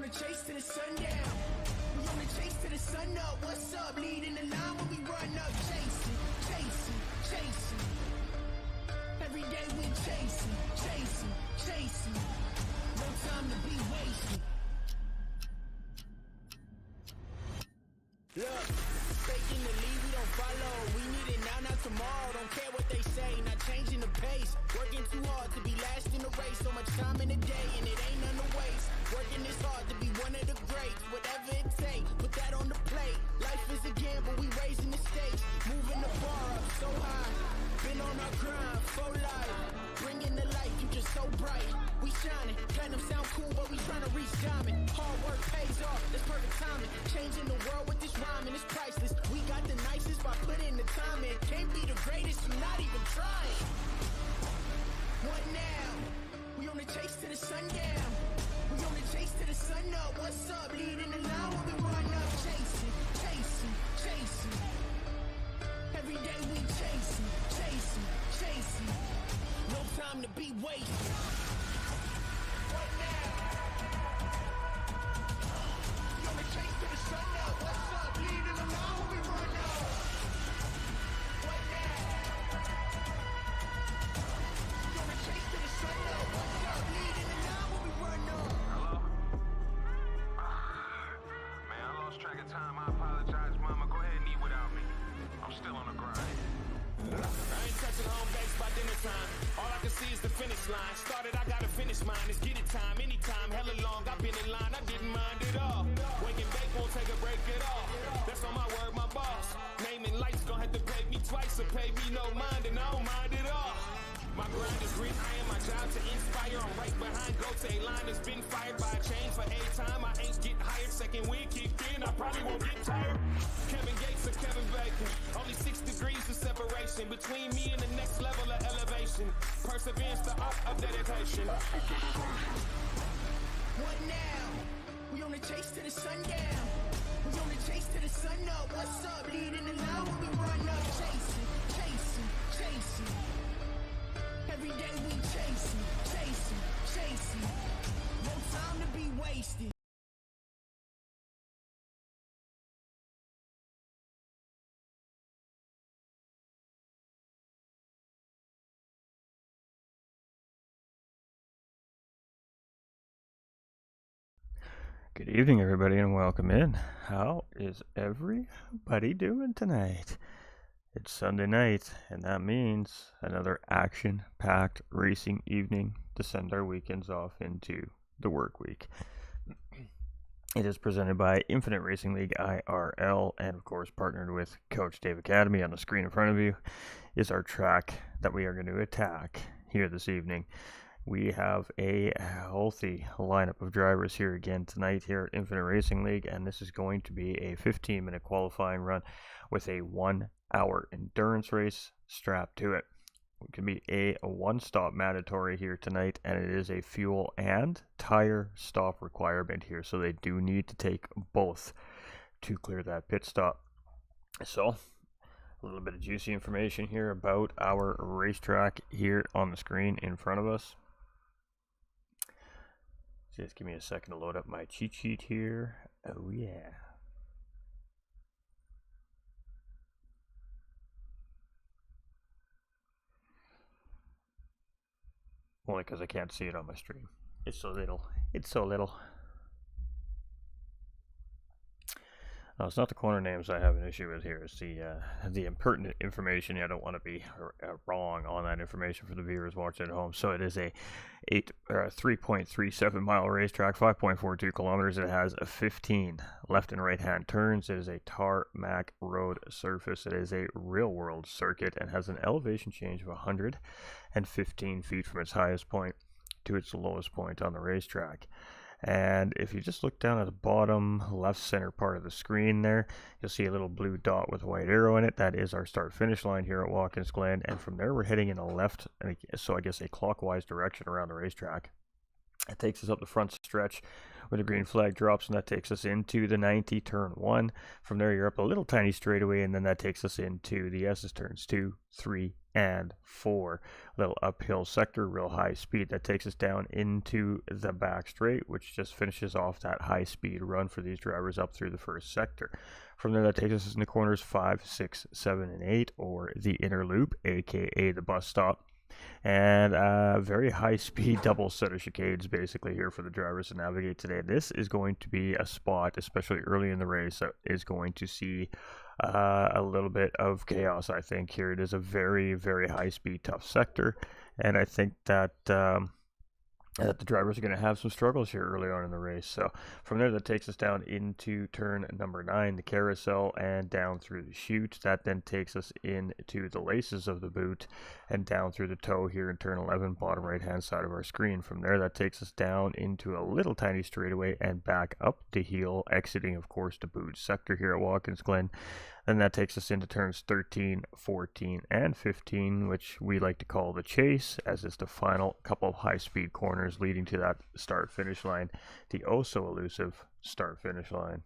Chase to the sundown. We on the chase to the sun up. What's up? Leading the line when we run up. Chasing, chasing, chasing. Every day we chasing, chasing, chasing. No time to be wasted. Look, faking the lead, we don't follow. We need it now, not tomorrow. Don't care what they say, not changing the pace. Working too hard to be last in the race. So much time in the day, and it ain't none to waste. Working this hard to be one of the greats. Whatever it takes, put that on the plate. Life is a gamble, we raising the stakes. Moving the bar up so high. Been on our grind, for life. Bringing the light, you just so bright. We shining, platinum sound cool, but we trying to reach diamond. Hard work pays off, that's perfect timing. Changing the world with this rhyming, it's priceless. We got the nicest by putting the time in. Can't be the greatest, you're not even trying. What now? We on the chase to the sundown. We on the chase to the sun up. What's up? Leading the line when we run up. Chasing, chasing, chasing. Every day we chasing, chasing, chasing. No time to be wasted. What now? We on the chase to the sun up. What's up? Leading the line when we run up. What now? We on the chase to the sun up. What's up? Leading the line when we run up. Hello? Man, I lost track of time. I apologize, Mama. Go ahead and eat without me. I'm still on the grind. I ain't touching home base by dinner time. All I can see is the finish line. Started, I gotta finish mine. It's get it time, anytime, hella long. I've been in line, I didn't mind at all. Wake and bake won't take a break at all. That's on my word, my boss. Naming lights gon' have to pay me twice or pay me no mind, and I don't mind at all. My grind is grit, I am my job to inspire. I'm right behind, go to a line that's been fired by a chain for a time. I ain't get hired, second wind kicked in, I probably won't get tired. Kevin Gates or Kevin Bacon, only 6 degrees of separation between me and the next level of elevation. Perseverance, the art of dedication. What now? We on the chase to the sundown. We on the chase to the sun up. What's up? Leading the line when we run up. Chasing, chasing, chasing. Every day we chasing, chasing, chasing. No time to be wasted. Good evening, everybody, and welcome in. How is everybody doing tonight? It's Sunday night, and that means another action-packed racing evening to send our weekends off into the work week. It is presented by Infinite Racing League IRL, and of course partnered with Coach Dave Academy. On the screen in front of you is our track that we are going to attack here this evening. We have a healthy lineup of drivers here again tonight here at Infinite Racing League, and this is going to be a 15-minute qualifying run with a 1-hour endurance race strapped to it. It can be a one-stop mandatory here tonight, and it is a fuel and tire stop requirement here, so they do need to take both to clear that pit stop. So, a little bit of juicy information here about our racetrack here on the screen in front of us. Just give me a second to load up my cheat sheet here. Oh yeah. Only because I can't see it on my stream. It's so little. It's so little. No, it's not the corner names I have an issue with here. It's the impertinent information. I don't want to be wrong on that information for the viewers watching at home. So it is a 3.37 mile racetrack, 5.42 kilometers. It has a 15 left and right hand turns. It is a tarmac road surface. It is a real world circuit and has an elevation change of 115 feet from its highest point to its lowest point on the racetrack. And if you just look down at the bottom left center part of the screen there, you'll see a little blue dot with a white arrow in it. That is our start finish line here at Watkins Glen, and from there we're heading in a left, so I guess a clockwise direction around the racetrack. It takes us up the front stretch where the green flag drops, and that takes us into the 90 turn 1. From there you're up a little tiny straightaway, and then that takes us into the S's turns 2, 3, and 4. A little uphill sector, real high speed. That takes us down into the back straight, which just finishes off that high speed run for these drivers up through the first sector. From there, that takes us into corners 5, 6, 7, and 8, or the inner loop, aka the bus stop. And very high speed double set of chicades basically here for the drivers to navigate today. This is going to be a spot, especially early in the race, that is going to see a little bit of chaos. I think here it is a very, very high speed tough sector, and I think that that the drivers are going to have some struggles here early on in the race. So from there, that takes us down into turn number 9, the carousel, and down through the chute. That then takes us into the laces of the boot and down through the toe here in turn 11, bottom right hand side of our screen. From there, that takes us down into a little tiny straightaway and back up the heel, exiting of course the boot sector here at Watkins Glen. Then that takes us into turns 13, 14, and 15, which we like to call the chase, as it's the final couple of high-speed corners leading to that start-finish line, the oh-so-elusive start-finish line.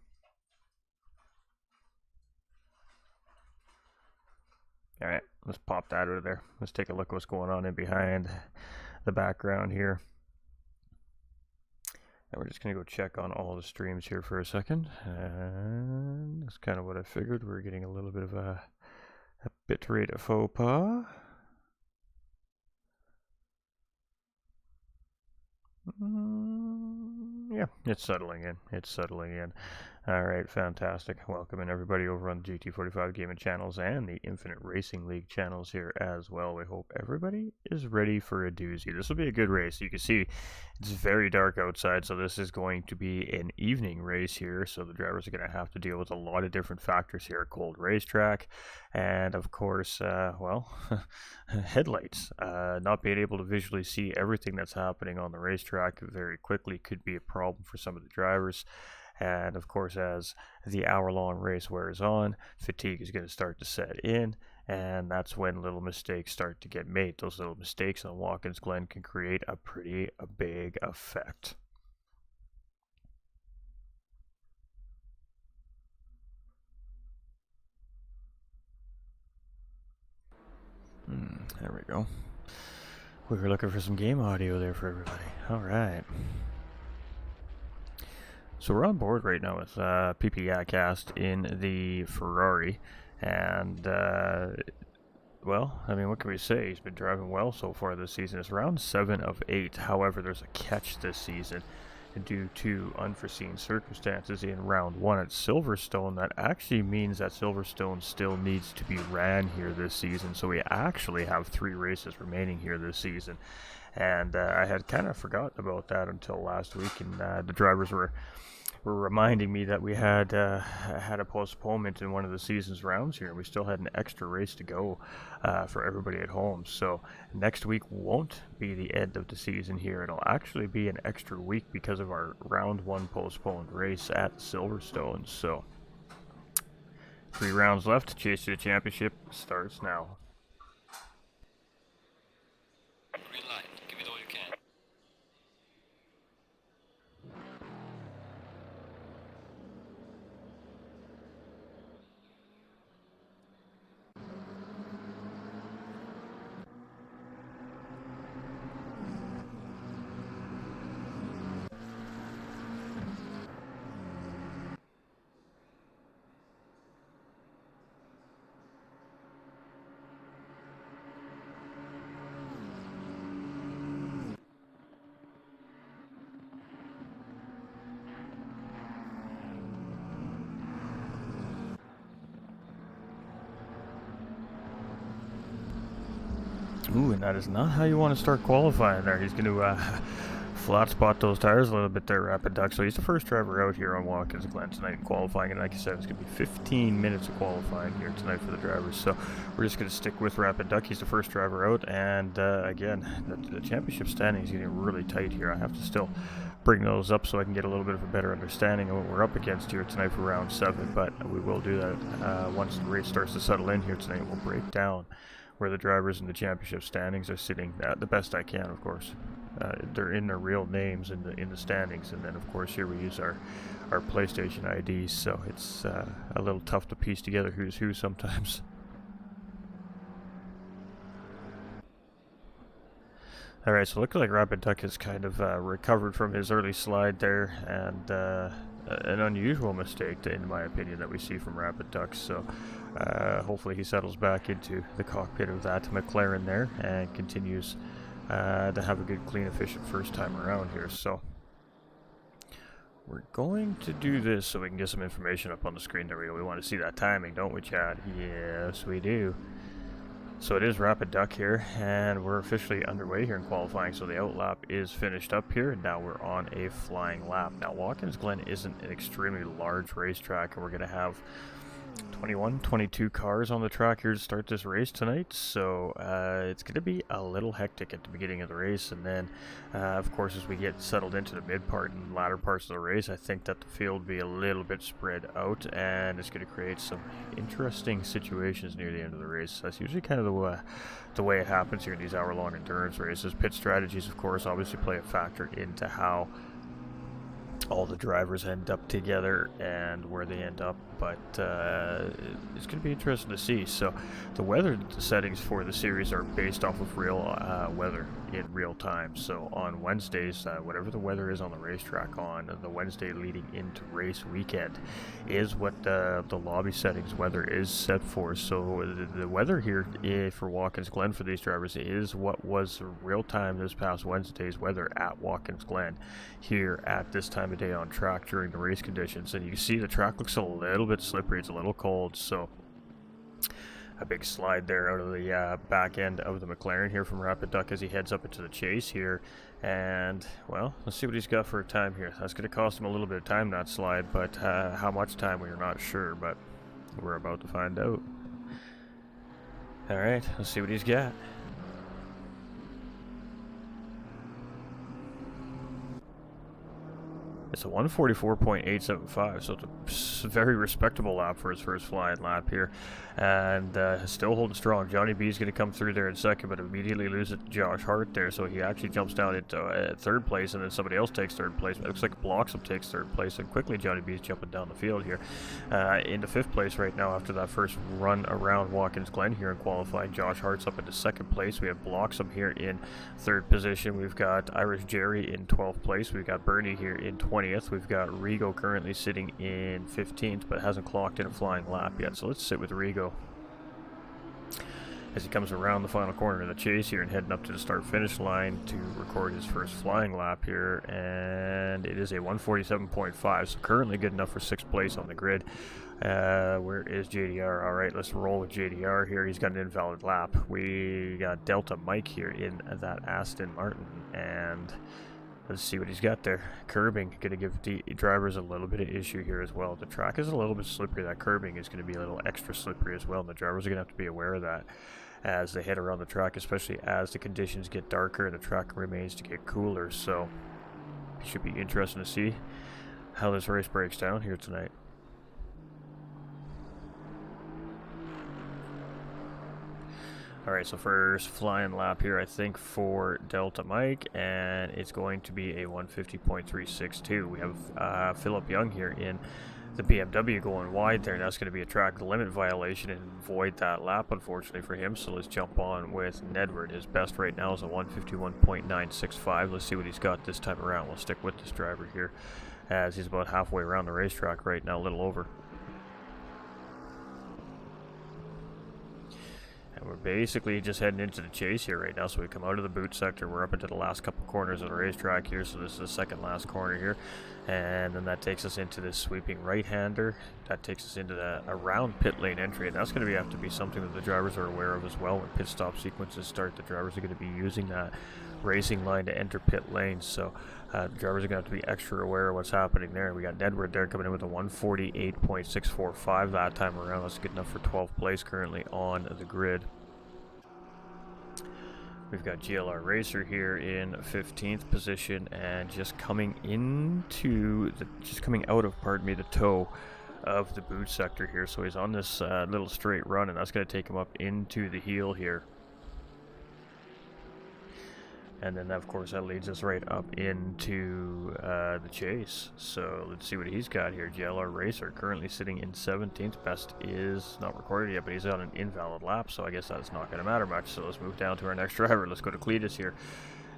All right, let's pop that out of there. Let's take a look at what's going on in behind the background here. And we're just going to go check on all the streams here for a second. And that's kind of what I figured. We're getting a little bit of a bitrate faux pas. Yeah, it's settling in. It's settling in. All right, fantastic. Welcoming everybody over on the GT45 gaming channels and the Infinite Racing League channels here as well. We hope everybody is ready for a doozy. This will be a good race. You can see it's very dark outside, so this is going to be an evening race here. So the drivers are going to have to deal with a lot of different factors here. Cold racetrack, and of course, well, headlights. Not being able to visually see everything that's happening on the racetrack very quickly could be a problem for some of the drivers. And of course, as the hour-long race wears on, fatigue is going to start to set in, and that's when little mistakes start to get made. Those little mistakes on Watkins Glen can create a pretty big effect. There we go. We were looking for some game audio there for everybody. All right. So we're on board right now with PP Yatcast in the Ferrari, and well, I mean, what can we say? He's been driving well so far this season. It's round 7 of 8. However, there's a catch this season due to unforeseen circumstances in round 1 at Silverstone. That actually means that Silverstone still needs to be ran here this season. So we actually have 3 races remaining here this season, and I had kind of forgotten about that until last week, and the drivers were reminding me that we had had a postponement in one of the season's rounds here. We still had an extra race to go for everybody at home. So next week won't be the end of the season here. It'll actually be an extra week because of our round 1 postponed race at Silverstone. So 3 rounds left. Chase to the championship starts now. Green light. Give it all you can. Ooh, and that is not how you want to start qualifying there. He's going to flat spot those tires a little bit there, Rapid Duck. So he's the first driver out here on Watkins Glen tonight in qualifying, and like I said, it's going to be 15 minutes of qualifying here tonight for the drivers. So we're just going to stick with Rapid Duck. He's the first driver out, and again, the championship standing is getting really tight here. I have to still bring those up so I can get a little bit of a better understanding of what we're up against here tonight for round 7, but we will do that once the race starts to settle in here tonight. We'll break down where the drivers in the championship standings are sitting the best I can, of course. They're in their real names in the standings, and then of course here we use our PlayStation IDs, so it's a little tough to piece together who's who sometimes. Alright, so it looks like Rapid Duck has kind of recovered from his early slide there, and an unusual mistake, in my opinion, that we see from Rapid Duck. So hopefully he settles back into the cockpit of that McLaren there and continues to have a good, clean, efficient first time around here. So we're going to do this so we can get some information up on the screen. There we go. We want to see that timing, don't we, Chad? Yes, we do. So it is Rapid Duck here, and we're officially underway here in qualifying. So the outlap is finished up here, and now we're on a flying lap. Now Watkins Glen isn't an extremely large racetrack, and we're going to have 21, 22 cars on the track here to start this race tonight, so it's going to be a little hectic at the beginning of the race, and then of course as we get settled into the mid part and latter parts of the race, I think that the field will be a little bit spread out, and it's going to create some interesting situations near the end of the race. That's usually kind of the way it happens here in these hour-long endurance races. Pit strategies, of course, obviously play a factor into how all the drivers end up together and where they end up, but it's going to be interesting to see. So the weather settings for the series are based off of real weather in real time. So on Wednesdays, whatever the weather is on the racetrack on the Wednesday leading into race weekend is what the lobby settings weather is set for. So the weather here for Watkins Glen for these drivers is what was real time this past Wednesday's weather at Watkins Glen here at this time of day on track during the race conditions. And you see the track looks a little bit slippery, it's a little cold, so a big slide there out of the back end of the McLaren here from Rapid Duck as he heads up into the chase here. And well, let's see what he's got for a time here. That's going to cost him a little bit of time, that slide, but how much time we're not sure, but we're about to find out. Alright, let's see what he's got. It's a 144.875, so it's a very respectable lap for his first flying lap here, and still holding strong. Johnny B is going to come through there in second, but immediately loses to Josh Hart there, so he actually jumps down into third place, and then somebody else takes third place. It looks like Bloxham takes third place, and quickly Johnny B is jumping down the field here into fifth place right now after that first run around Watkins Glen here in qualifying. Josh Hart's up into second place. We have Bloxham here in third position. We've got Irish Jerry in 12th place. We've got Bernie here in 20th. We've got Rigo currently sitting in 15th, but hasn't clocked in a flying lap yet. So let's sit with Rigo as he comes around the final corner of the chase here and heading up to the start-finish line to record his first flying lap here. And it is a 147.5, so currently good enough for 6th place on the grid. Where is JDR? All right, let's roll with JDR here. He's got an invalid lap. We got Delta Mike here in that Aston Martin, and let's see what he's got there. Curbing, going to give the drivers a little bit of issue here as well. The track is a little bit slippery. That curbing is going to be a little extra slippery as well, and the drivers are going to have to be aware of that as they head around the track, especially as the conditions get darker and the track remains to get cooler. So it should be interesting to see how this race breaks down here tonight. Alright, so first flying lap here, I think, for Delta Mike, and it's going to be a 150.362. We have Philip Young here in the BMW going wide there, and that's going to be a track limit violation and void that lap, unfortunately for him. So let's jump on with Nedward. His best right now is a 151.965. Let's see what he's got this time around. We'll stick with this driver here as he's about halfway around the racetrack right now, a little over. And we're basically just heading into the chase here right now. So we come out of the boot sector. We're up into the last couple corners of the racetrack here. So this is the second last corner here. And then that takes us into this sweeping right-hander. That takes us into the around pit lane entry. And that's going to have to be something that the drivers are aware of as well. When pit stop sequences start, the drivers are going to be using that racing line to enter pit lanes. So the drivers are going to have to be extra aware of what's happening there. We got Edward there coming in with a 148.645 that time around. That's good enough for 12th place currently on the grid. We've got GLR Racer here in 15th position and just coming out of, pardon me, the toe of the boot sector here. So he's on this little straight run, and that's going to take him up into the heel here. And then, of course, that leads us right up into the chase. So let's see what he's got here. GLR Racer currently sitting in 17th. Best is not recorded yet, but he's on an invalid lap, so I guess that's not going to matter much. So let's move down to our next driver. Let's go to Cletus here.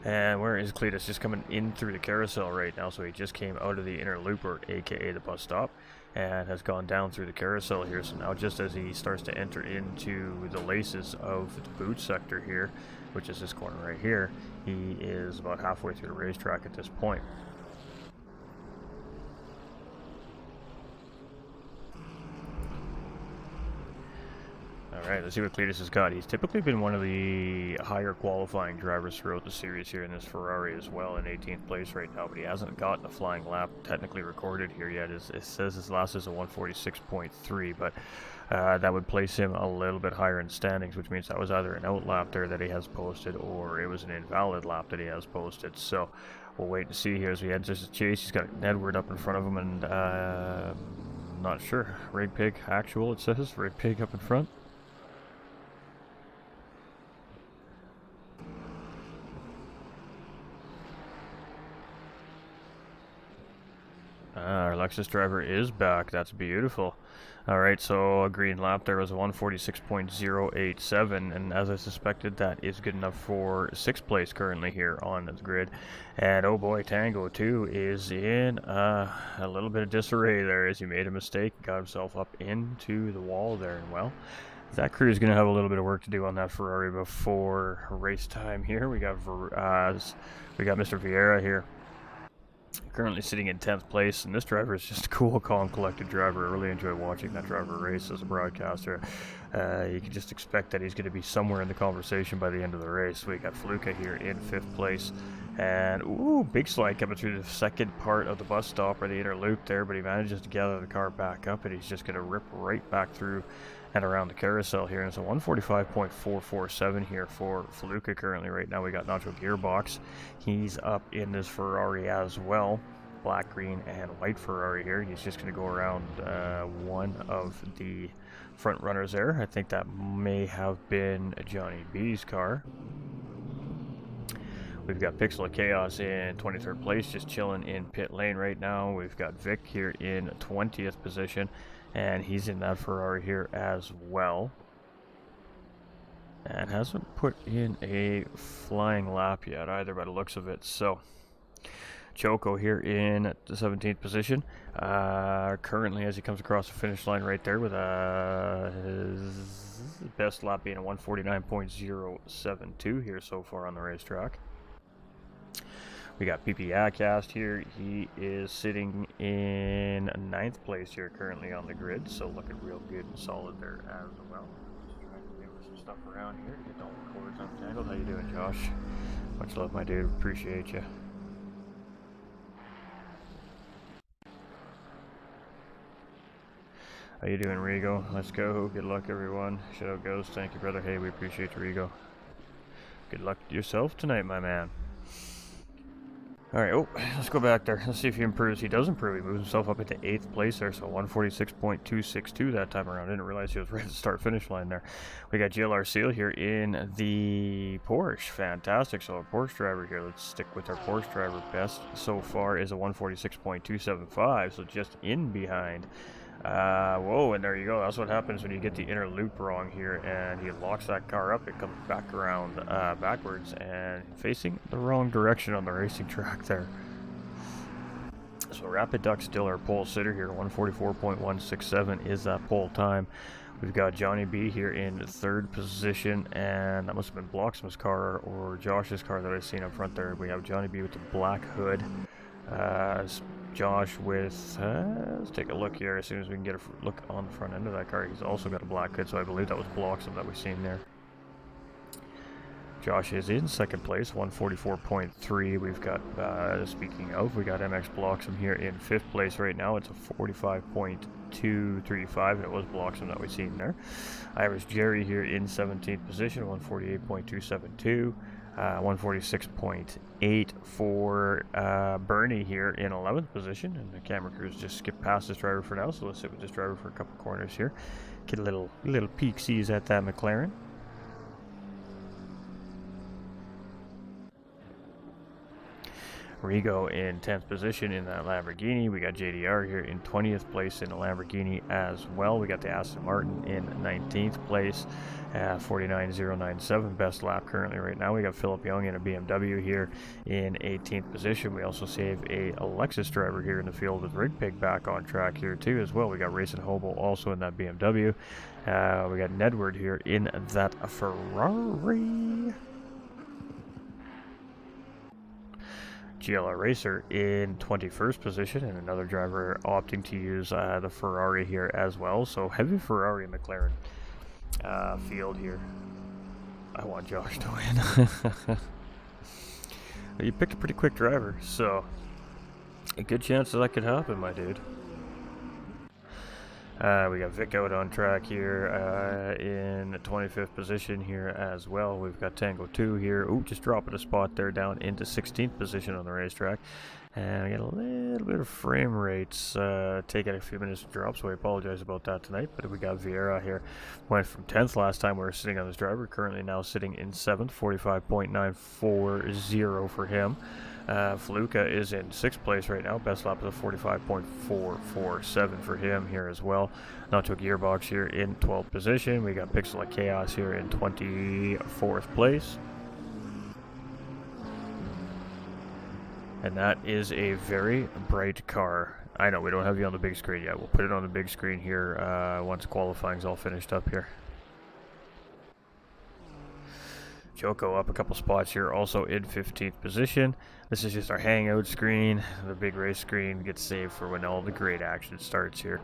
And where is Cletus? Just coming in through the carousel right now. So he just came out of the inner loop, or aka the bus stop, and has gone down through the carousel here. So now just as he starts to enter into the laces of the boot sector here, which is this corner right here, he is about halfway through the racetrack at this point. Alright, let's see what Cletus has got. He's typically been one of the higher qualifying drivers throughout the series here in this Ferrari as well, in 18th place right now, but he hasn't gotten a flying lap technically recorded here yet. It says his last is a 146.3, but that would place him a little bit higher in standings, which means that was either an out lap there that he has posted, or it was an invalid lap that he has posted. So we'll wait to see here as we enter the chase. He's got Edward up in front of him, and not sure. Rig Pig actual, it says. Rig Pig up in front. Our Lexus driver is back. That's beautiful. Alright, so a green lap there was a 146.087, and as I suspected, that is good enough for 6th place currently here on the grid. And oh boy, Tango 2 is in a little bit of disarray there as he made a mistake, got himself up into the wall there, and well, that crew is going to have a little bit of work to do on that Ferrari before race time here. We got Mr. Vieira here, currently sitting in 10th place, and this driver is just a cool, calm, collected driver. I really enjoy watching that driver race as a broadcaster. You can just expect that he's going to be somewhere in the conversation by the end of the race. We got Fluka here in 5th place, and ooh, big slide coming through the second part of the bus stop, or the inner loop there, but he manages to gather the car back up, and he's just going to rip right back through and around the carousel here. And it's a 145.447 here for Fluka currently right now. We got Nacho Gearbox. He's up in this Ferrari as well. Black, green, and white Ferrari here. He's just going to go around one of the front runners there. I think that may have been Johnny B's car. We've got Pixel of Chaos in 23rd place, just chilling in pit lane right now. We've got Vic here in 20th position, and he's in that Ferrari here as well, and hasn't put in a flying lap yet either by the looks of it. So Choco here in the 17th position, currently as he comes across the finish line right there with his best lap being a 149.072 here so far on the racetrack. We got PP Acast here. He is sitting in 9th place here currently on the grid, so looking real good and solid there as well. Just trying to do some stuff around here to get all the cords untangled. How you doing, Josh? Much love, my dude. Appreciate you. How you doing, Rigo? Let's go. Good luck, everyone. Shout out Ghost. Thank you, brother. Hey, we appreciate you, Rigo. Good luck to yourself tonight, my man. Alright, oh, let's go back there. Let's see if he improves. He does improve. He moves himself up into 8th place there, so 146.262 that time around. Didn't realize he was right at the start-finish line there. We got GLR Seal here in the Porsche. Fantastic. So a Porsche driver here. Let's stick with our Porsche driver. Best so far is a 146.275, so just in behind. Whoa, and there you go. That's what happens when you get the inner loop wrong here, and he locks that car up. It comes back around backwards and facing the wrong direction on the racing track there. So Rapid Duck still our pole sitter here. 144.167 is that pole time. We've got Johnny B here in 3rd position, and that must have been Bloxham's car or Josh's car that I've seen up front there. We have Johnny B with the black hood. Josh with, let's take a look here as soon as we can get a look on the front end of that car. He's also got a black hood, so I believe that was Bloxham that we've seen there. Josh is in 2nd place, 144.3. We've got, speaking of, we got MX Bloxham here in 5th place right now. It's a 45.235, and it was Bloxham that we've seen there. Irish Jerry here in 17th position, 148.272. 146.8 for Bernie here in 11th position, and the camera crews just skipped past this driver for now, so let's sit with this driver for a couple corners here. Get a little peek-sees at that McLaren. Rigo in 10th position in that Lamborghini. We got JDR here in 20th place in a Lamborghini as well. We got the Aston Martin in 19th place, 49.097, best lap currently right now. We got Philip Young in a BMW here in 18th position. We also save a Lexus driver here in the field with Rig Pig back on track here too as well. We got Racing Hobo also in that BMW. We got Nedward here in that Ferrari. GLR Racer in 21st position, and another driver opting to use the Ferrari here as well. So heavy Ferrari McLaren field here. I want Josh to win. You picked a pretty quick driver, so a good chance that could happen, my dude. We got Vic out on track here in the 25th position here as well. We've got Tango 2 here. Ooh, just dropping a spot there down into 16th position on the racetrack. And we got a little bit of frame rates taking a few minutes to drop, so I apologize about that tonight. But we got Vieira here. Went from 10th last time we were sitting on this driver. Currently now sitting in 7th, 45.940 for him. Fluka is in 6th place right now. Best lap is a 45.447 for him here as well. Not to a Gearbox here in 12th position. We got Pixel of Chaos here in 24th place. And that is a very bright car. I know we don't have you on the big screen yet. We'll put it on the big screen here once qualifying's all finished up here. Joko up a couple spots here, also in 15th position. This is just our hangout screen. The big race screen gets saved for when all the great action starts here.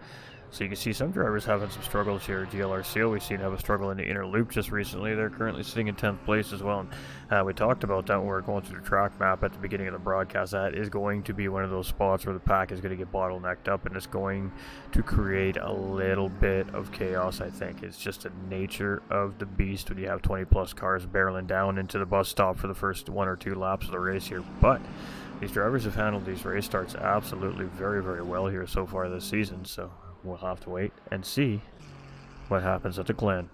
So you can see some drivers having some struggles here. GLR Seal, we've seen have a struggle in the inner loop just recently. They're currently sitting in 10th place as well. And we talked about that when we were going through the track map at the beginning of the broadcast. That is going to be one of those spots where the pack is going to get bottlenecked up, and it's going to create a little bit of chaos, I think. It's just the nature of the beast when you have 20 plus cars barreling down into the bus stop for the first 1 or 2 laps of the race here. But these drivers have handled these race starts absolutely very, very well here so far this season. So we'll have to wait and see what happens at the Glen.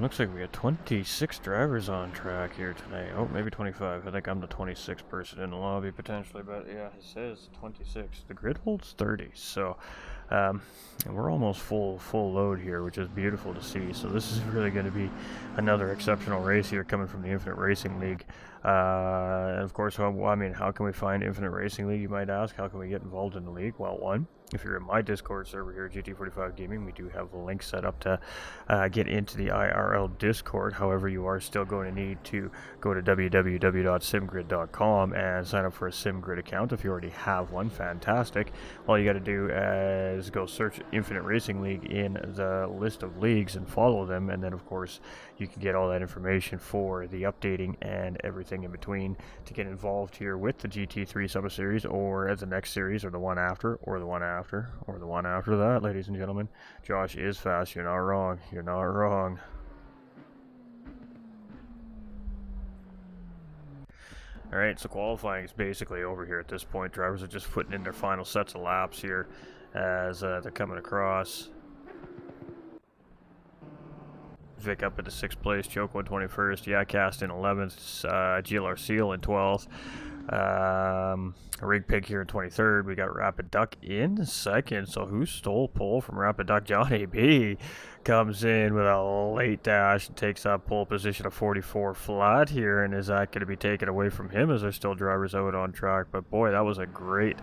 Looks like we got 26 drivers on track here tonight. Oh, maybe 25. I think I'm the 26th person in the lobby potentially, but yeah, it says 26. The grid holds 30, so we're almost full load here, which is beautiful to see. So this is really going to be another exceptional race here coming from the Infinite Racing League. And of course, I mean, how can we find Infinite Racing League, you might ask? How can we get involved in the league? Well, one, if you're in my Discord server here at GT45 Gaming, we do have a link set up to get into the IRL Discord. However, you are still going to need to go to www.simgrid.com and sign up for a SimGrid account. If you already have one, fantastic. All you got to do is go search Infinite Racing League in the list of leagues and follow them, and then of course you can get all that information for the updating and everything in between to get involved here with the GT3 Summer Series, or as the next series, or the one after, or the one after, or the one after that, ladies and gentlemen. Josh is fast. You're not wrong. You're not wrong. Alright, so qualifying is basically over here at this point. Drivers are just putting in their final sets of laps here as they're coming across. Vic up into 6th place, Choco in 21st, Yacast in 11th, GLR Seal in 12th. Rig Pig here in 23rd. We got Rapid Duck in 2nd. So who stole pole from Rapid Duck? Johnny B comes in with a late dash and takes that pole position of 44 flat here. And is that going to be taken away from him as there's still drivers out on track? But boy, that was a great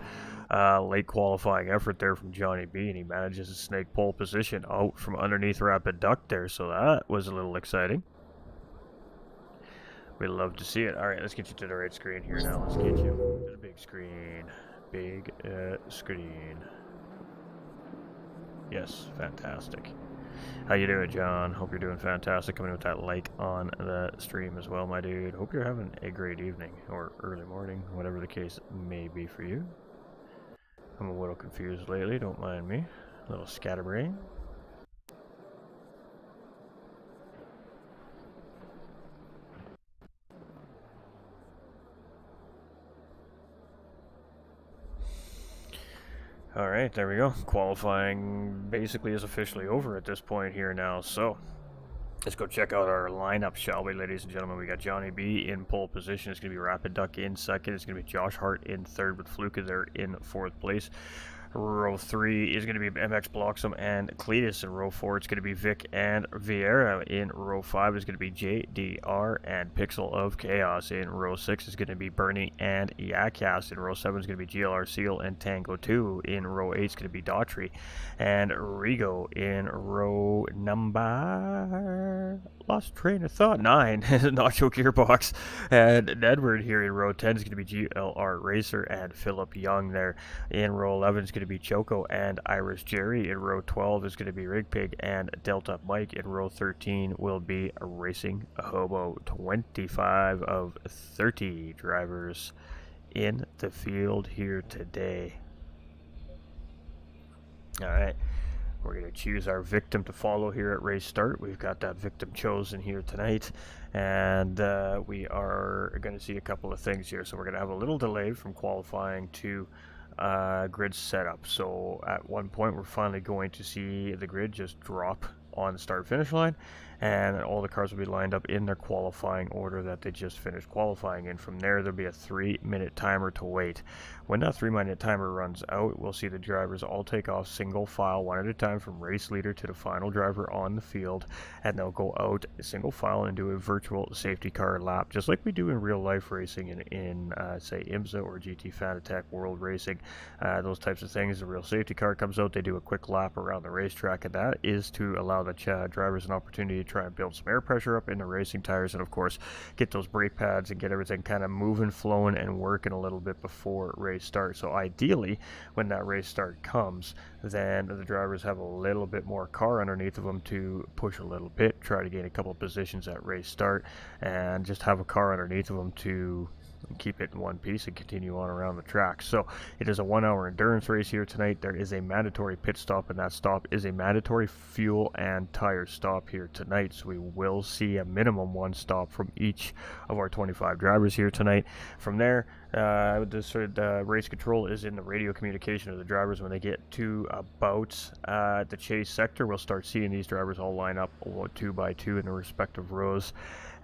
late qualifying effort there from Johnny B, and he manages to snake pole position out from underneath Rapid Duck there. So that was a little exciting. We love to see it. All right, let's get you to the right screen here now. Let's get you to the big screen. Big screen. Yes, fantastic. How you doing, John? Hope you're doing fantastic. Coming in with that like on the stream as well, my dude. Hope you're having a great evening or early morning, whatever the case may be for you. I'm a little confused lately. Don't mind me. A little scatterbrain. All right, there we go. Qualifying basically is officially over at this point here now. So let's go check out our lineup, shall we, ladies and gentlemen? We got Johnny B in pole position. It's going to be Rapid Duck in 2nd. It's going to be Josh Hart in 3rd with Fluka there in 4th place. Row 3 is going to be MX Bloxham and Cletus. In row 4, it's going to be Vic and Vieira. In row 5 is going to be JDR and Pixel of Chaos. In row 6 is going to be Bernie and Yacast. In row 7 is going to be GLR Seal and Tango 2. In row 8 is going to be Daughtry and Rigo. In row number... lost train of thought. 9 is Nacho Gearbox and Edward here. In row 10 is going to be GLR Racer and Philip Young there. In row 11 is going to be Choco and Iris Jerry. In row 12 is going to be Rig Pig and Delta Mike. In row 13 will be Racing Hobo. 25 of 30 drivers in the field here today. All right. We're going to choose our victim to follow here at race start. We've got that victim chosen here tonight, and we are going to see a couple of things here. So we're going to have a little delay from qualifying to grid setup. So at one point we're finally going to see the grid just drop on the start finish line, and all the cars will be lined up in their qualifying order that they just finished qualifying in. From there, there'll be a 3-minute timer to wait. When that 3-minute timer runs out, we'll see the drivers all take off single file, one at a time, from race leader to the final driver on the field, and they'll go out single file and do a virtual safety car lap, just like we do in real life racing in say IMSA or GT Fanatec World Racing, those types of things. The real safety car comes out, they do a quick lap around the racetrack, and that is to allow the drivers an opportunity to try and build some air pressure up in the racing tires, and of course get those brake pads and get everything kind of moving, flowing, and working a little bit before race start. So ideally, when that race start comes, then the drivers have a little bit more car underneath of them to push a little bit, try to gain a couple of positions at race start, and just have a car underneath of them to keep it in one piece and continue on around the track. So it is a 1-hour endurance race here tonight. There is a mandatory pit stop, and that stop is a mandatory fuel and tire stop here tonight. So we will see a minimum 1 stop from each of our 25 drivers here tonight. From there, the race control is in the radio communication of the drivers. When they get to about the chase sector, we'll start seeing these drivers all line up 2 by 2 in their respective rows.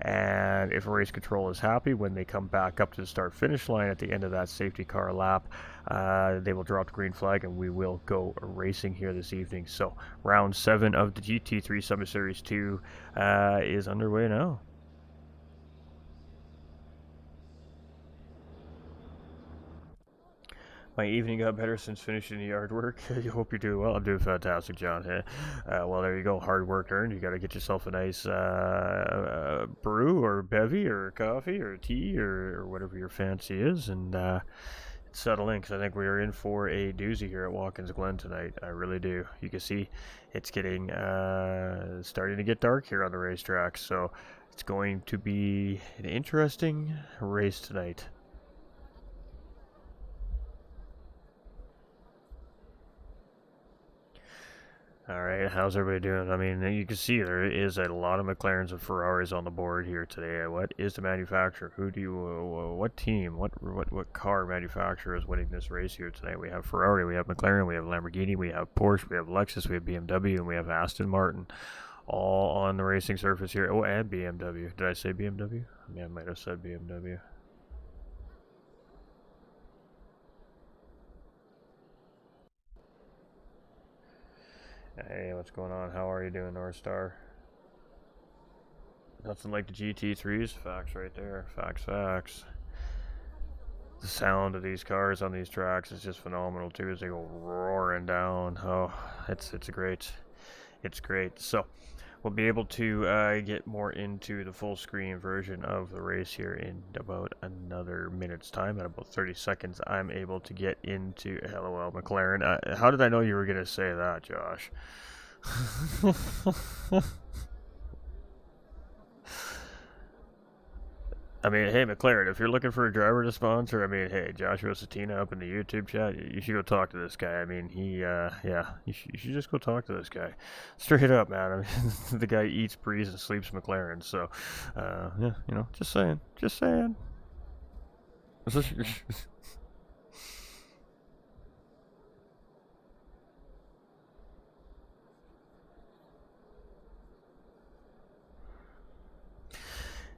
And if race control is happy, when they come back up to the start finish line at the end of that safety car lap, they will drop the green flag and we will go racing here this evening. So round 7 of the GT3 Summer Series 2 is underway now. My evening got better since finishing the yard work. I hope you're doing well. I'm doing fantastic, John. Well, there you go. Hard work earned. You got to get yourself a nice brew or bevy or coffee or tea or whatever your fancy is, and settle in, because I think we are in for a doozy here at Watkins Glen tonight. I really do. You can see it's getting starting to get dark here on the racetrack, so it's going to be an interesting race tonight. Alright, how's everybody doing? I mean, you can see there is a lot of McLarens and Ferraris on the board here today. What is the manufacturer? Who do you, what team, what car manufacturer is winning this race here tonight? We have Ferrari, we have McLaren, we have Lamborghini, we have Porsche, we have Lexus, we have BMW, and we have Aston Martin. all on the racing surface here. Oh, and BMW. Did I say BMW? Yeah, I might have said BMW. Hey, what's going on? How are you doing, North Star? Nothing like the GT3s. Facts right there. Facts. The sound of these cars on these tracks is just phenomenal too, as they go roaring down. Oh, it's great. It's great. So we'll be able to get more into the full screen version of the race here in about another minute's time. At about 30 seconds, I'm able to get into LOL McLaren. How did I know you were going to say that, Josh? I mean, hey, McLaren, if you're looking for a driver to sponsor, I mean, hey, Joshua Satina up in the YouTube chat, you should go talk to this guy. I mean, yeah, you should just go talk to this guy. Straight up, man. I mean, the guy eats, breathes, and sleeps McLaren. So, yeah, you know, just saying.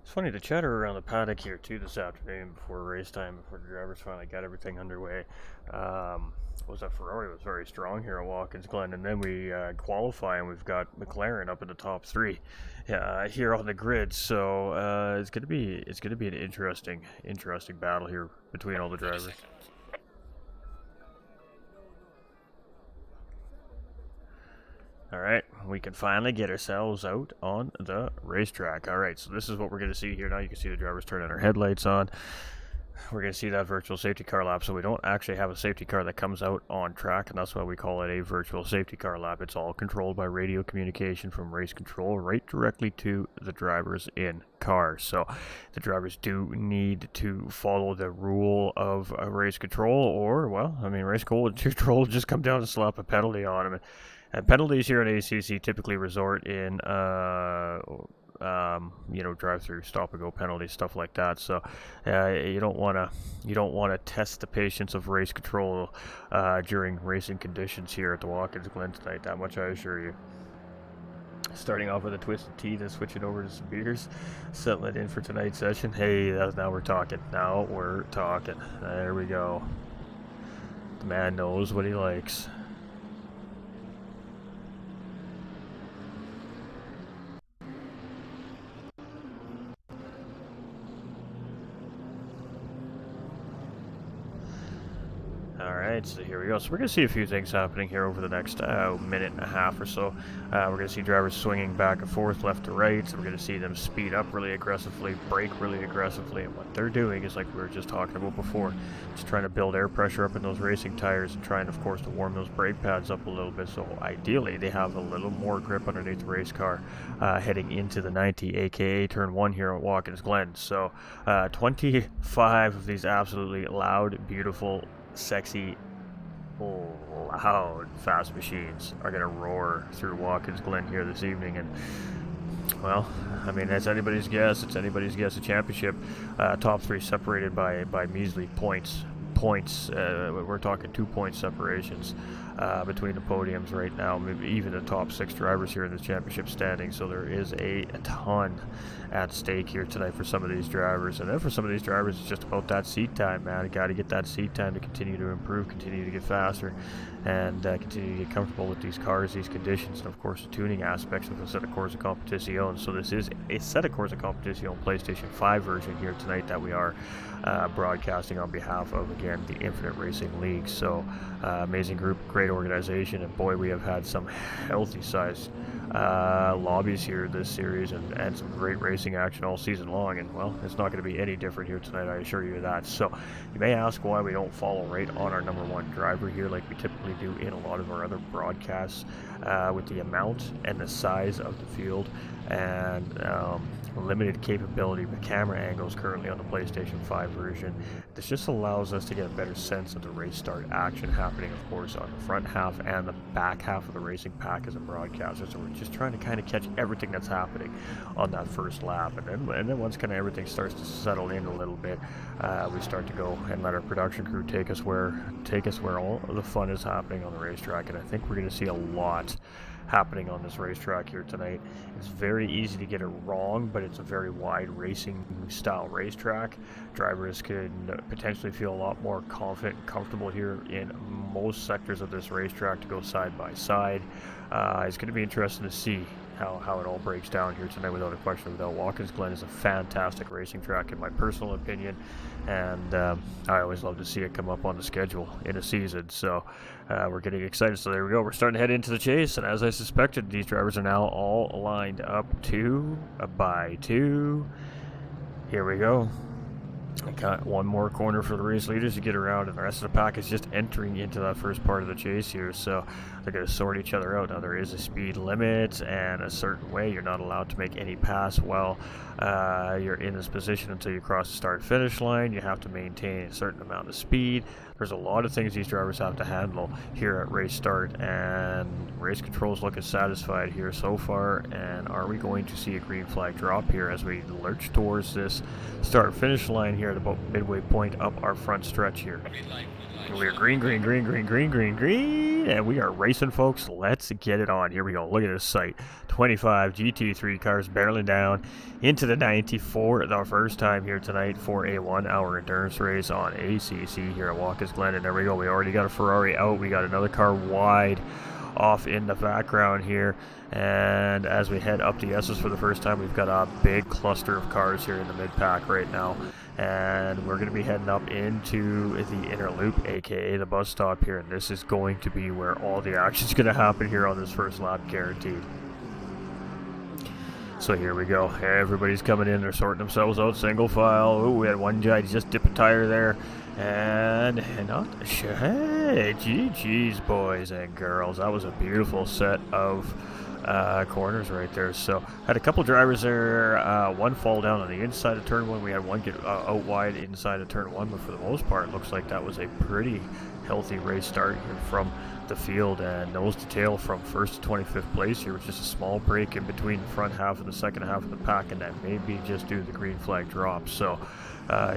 Funny, the chatter around the paddock here too this afternoon before race time, before the drivers finally got everything underway, was that Ferrari was very strong here at Watkins Glen, and then we qualify and we've got McLaren up in the top three here on the grid. So it's gonna be an interesting battle here between all the drivers. Alright, we can finally get ourselves out on the racetrack. Alright, so this is what we're going to see here now. You can see the drivers turning their headlights on. We're going to see that virtual safety car lap. So we don't actually have a safety car that comes out on track, and that's why we call it a virtual safety car lap. It's all controlled by radio communication from race control right directly to the drivers in car. So the drivers do need to follow the rule of race control, or, well, I mean, race control will just come down and slap a penalty on them. And penalties here at ACC typically resort in, you know, drive-through, stop-and-go penalties, stuff like that. So you don't want to test the patience of race control during racing conditions here at the Watkins Glen tonight. That much I assure you. Starting off with a twisted tea, then switching over to some beers, settling in for tonight's session. Hey, now we're talking. There we go. The man knows what he likes. Alright, so here we go. So we're going to see a few things happening here over the next minute and a half or so. We're going to see drivers swinging back and forth, left to right. So we're going to see them speed up really aggressively, brake really aggressively. And what they're doing is, like we were just talking about before, just trying to build air pressure up in those racing tires and trying, of course, to warm those brake pads up a little bit. So ideally, they have a little more grip underneath the race car heading into the 90, aka turn 1 here at Watkins Glen. So 25 of these absolutely loud, beautiful, sexy, loud, fast machines are going to roar through Watkins Glen here this evening. And, well, I mean, that's anybody's guess. It's anybody's guess. A championship, top 3 separated by measly points. We're talking 2-point separations between the podiums right now, maybe even the top 6 drivers here in the championship standing. So there is a ton at stake here tonight for some of these drivers. And then for some of these drivers, it's just about that seat time, man. You got to get that seat time to continue to improve, continue to get faster, and continue to get comfortable with these cars, these conditions, and of course the tuning aspects of the Set of Corsa Competizione. So this is a Set of Corsa Competizione PlayStation 5 version here tonight that we are broadcasting on behalf of, again, the Infinite Racing League. So amazing group, great organization, and boy, we have had some healthy sized lobbies here this series, and some great racing action all season long. And, well, it's not going to be any different here tonight, I assure you that. So you may ask why we don't follow right on our number 1 driver here like we typically do in a lot of our other broadcasts, with the amount and the size of the field and limited capability with camera angles currently on the PlayStation 5 version. This just allows us to get a better sense of the race start action happening, of course, on the front half and the back half of the racing pack as a broadcaster. So we're just trying to kind of catch everything that's happening on that first lap, and then once kind of everything starts to settle in a little bit, we start to go and let our production crew take us where all the fun is happening on the racetrack. And I think we're going to see a lot happening on this racetrack here tonight. It's very easy to get it wrong, but it's a very wide racing style racetrack. Drivers can potentially feel a lot more confident and comfortable here in most sectors of this racetrack to go side by side. It's going to be interesting to see how it all breaks down here tonight, without a question. Without Watkins Glen is a fantastic racing track in my personal opinion, and I always love to see it come up on the schedule in a season, so we're getting excited. So there we go, we're starting to head into the chase, and as I suspected, these drivers are now all lined up 2 by 2. Here we go. I got one more corner for the race leaders to get around, and the rest of the pack is just entering into that first part of the chase here, so they're going to sort each other out. Now there is a speed limit and a certain way you're not allowed to make any pass while you're in this position until you cross the start finish line. You have to maintain a certain amount of speed. There's a lot of things these drivers have to handle here at race start, and race control's looking satisfied here so far. And are we going to see a green flag drop here as we lurch towards this start finish line here at about midway point up our front stretch here? We are green, green, green, green, green, green, green, and we are racing, folks. Let's get it on. Here we go. Look at this sight. 25 GT3 cars barreling down into the 90 for the first time here tonight for a 1-hour endurance race on ACC here at Watkins Glen. And there we go. We already got a Ferrari out. We got another car wide off in the background here, and as we head up the S's for the first time, we've got a big cluster of cars here in the mid-pack right now, and we're going to be heading up into the inner loop, aka the bus stop here, and this is going to be where all the action is going to happen here on this first lap, guaranteed. So here we go. Everybody's coming in. They're sorting themselves out single file. Ooh, we had one guy just dip a tire there. And not sure. Hey, GG's, boys and girls. That was a beautiful set of corners right there. So had a couple drivers there. One fall down on the inside of turn 1. We had one get out wide inside of turn 1. But for the most part, it looks like that was a pretty healthy race start here from the field, and nose to tail from 1st to 25th place here, with just a small break in between the front half and the second half of the pack, and that may be just due to the green flag drop. So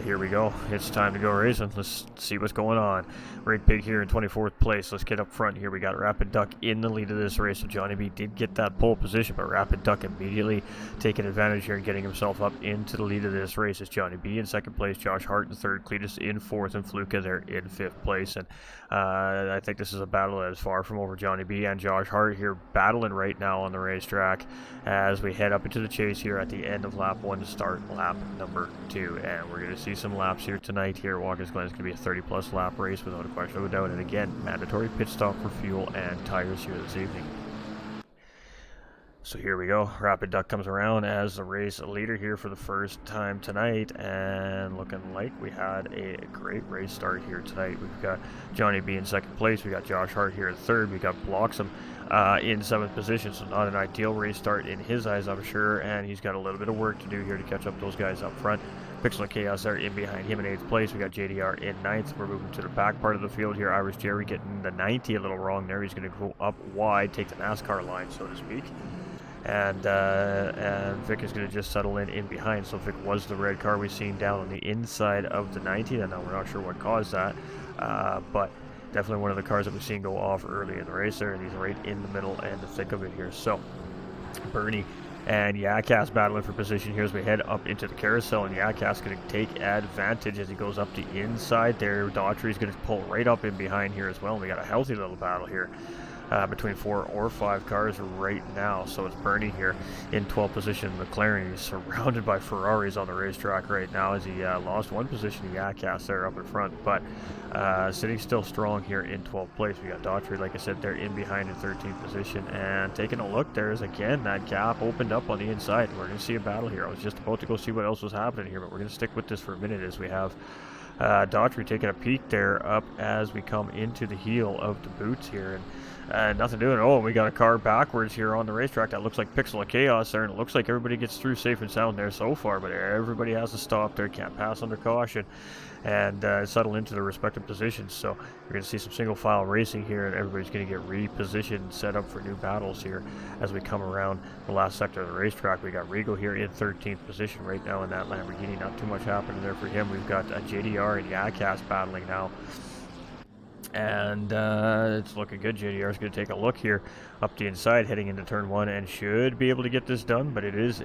here we go. It's time to go racing. Let's see what's going on. Rig Pig here in 24th place. Let's get up front here. We got Rapid Duck in the lead of this race. So Johnny B did get that pole position, but Rapid Duck immediately taking advantage here and getting himself up into the lead of this race. It's Johnny B in 2nd place, Josh Hart in 3rd, Cletus in 4th, and Fluka there in 5th place. And I think this is a battle that is far from over. Johnny B and Josh Hart here battling right now on the racetrack as we head up into the chase here at the end of lap 1 to start lap number 2. And we're going to see some laps here tonight here at Watkins Glen. It's going to be a 30-plus lap race without a question of a doubt. And again, mandatory pit stop for fuel and tires here this evening. So here we go. Rapid Duck comes around as the race leader here for the first time tonight, and looking like we had a great race start here tonight. We've got Johnny B in 2nd place. We got Josh Hart here in 3rd. We got Bloxham in 7th position, so not an ideal race start in his eyes, I'm sure, and he's got a little bit of work to do here to catch up those guys up front. Pixel and Chaos are in behind him in 8th place. We got JDR in 9th. We're moving to the back part of the field here. Irish Jerry getting the 90 a little wrong there. He's going to go up wide, take the NASCAR line, so to speak. And Vic is going to just settle in behind. So Vic was the red car we've seen down on the inside of the 90. And now we're not sure what caused that, but definitely one of the cars that we've seen go off early in the race there, and he's right in the middle and the thick of it here. So Bernie and Yakas battling for position here as we head up into the carousel, and Yakas going to take advantage as he goes up the inside there. Daughtry is going to pull right up in behind here as well, and we got a healthy little battle here between 4 or 5 cars right now. So it's Bernie here in 12th position. McLaren is surrounded by Ferraris on the racetrack right now as he lost one position to Yakas there up in front, but sitting still strong here in 12th place. We got Daughtry, like I said, they're in behind in 13th position, and taking a look, there's again that gap opened up on the inside. We're going to see a battle here. I was just about to go see what else was happening here, but we're going to stick with this for a minute as we have Daughtry taking a peek there up as we come into the heel of the boots here, and nothing doing. Oh, we got a car backwards here on the racetrack. That looks like Pixel of Chaos there, and it looks like everybody gets through safe and sound there so far, but everybody has to stop there, can't pass under caution, and settle into their respective positions. So we're going to see some single file racing here, and everybody's going to get repositioned, set up for new battles here as we come around the last sector of the racetrack. We got Regal here in 13th position right now in that Lamborghini. Not too much happening there for him. We've got JDR and Yakas battling now And it's looking good. JDR is going to take a look here up the inside, heading into turn 1, and should be able to get this done. But it is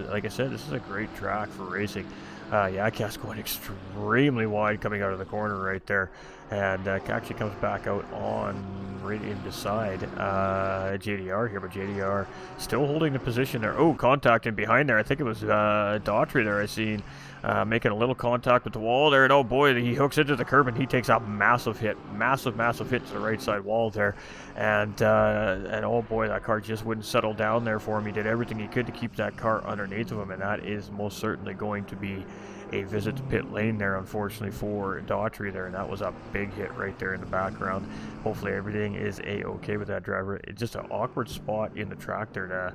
like I said, this is a great track for racing. Yakat's going extremely wide coming out of the corner right there, and actually comes back out on right in beside JDR here, but JDR still holding the position there. Oh, contact in behind there. I think it was Daughtry there I seen making a little contact with the wall there, and oh boy, he hooks into the curb and he takes a massive hit to the right side wall there, and oh boy, that car just wouldn't settle down there for him. He did everything he could to keep that car underneath of him, and that is most certainly going to be a visit to pit lane there, unfortunately, for Daughtry there, and that was a big hit right there in the background. Hopefully everything is a-okay with that driver. It's just an awkward spot in the track there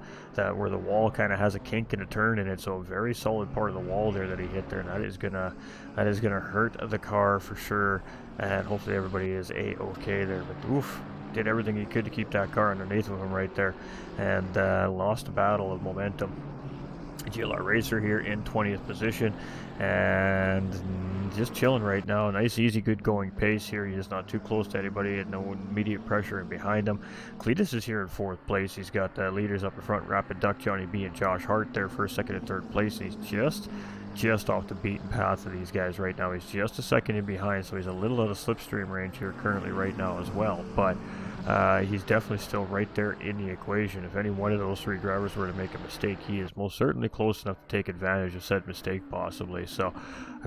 where the wall kind of has a kink and a turn in it, so a very solid part of the wall there that he hit there, and that is gonna hurt the car for sure, and hopefully everybody is a-okay there. But oof, did everything he could to keep that car underneath of him right there, and lost a battle of momentum. GLR Racer here in 20th position, and just chilling right now. Nice, easy, good going pace here. He's not too close to anybody, and no immediate pressure in behind him. Cletus is here in 4th place. He's got leaders up in front, Rapid Duck, Johnny B, and Josh Hart there for 2nd and 3rd place. He's just off the beaten path of these guys right now. He's just a second in behind, so he's a little out of slipstream range here currently right now as well, but he's definitely still right there in the equation. If any one of those 3 drivers were to make a mistake, he is most certainly close enough to take advantage of said mistake possibly. So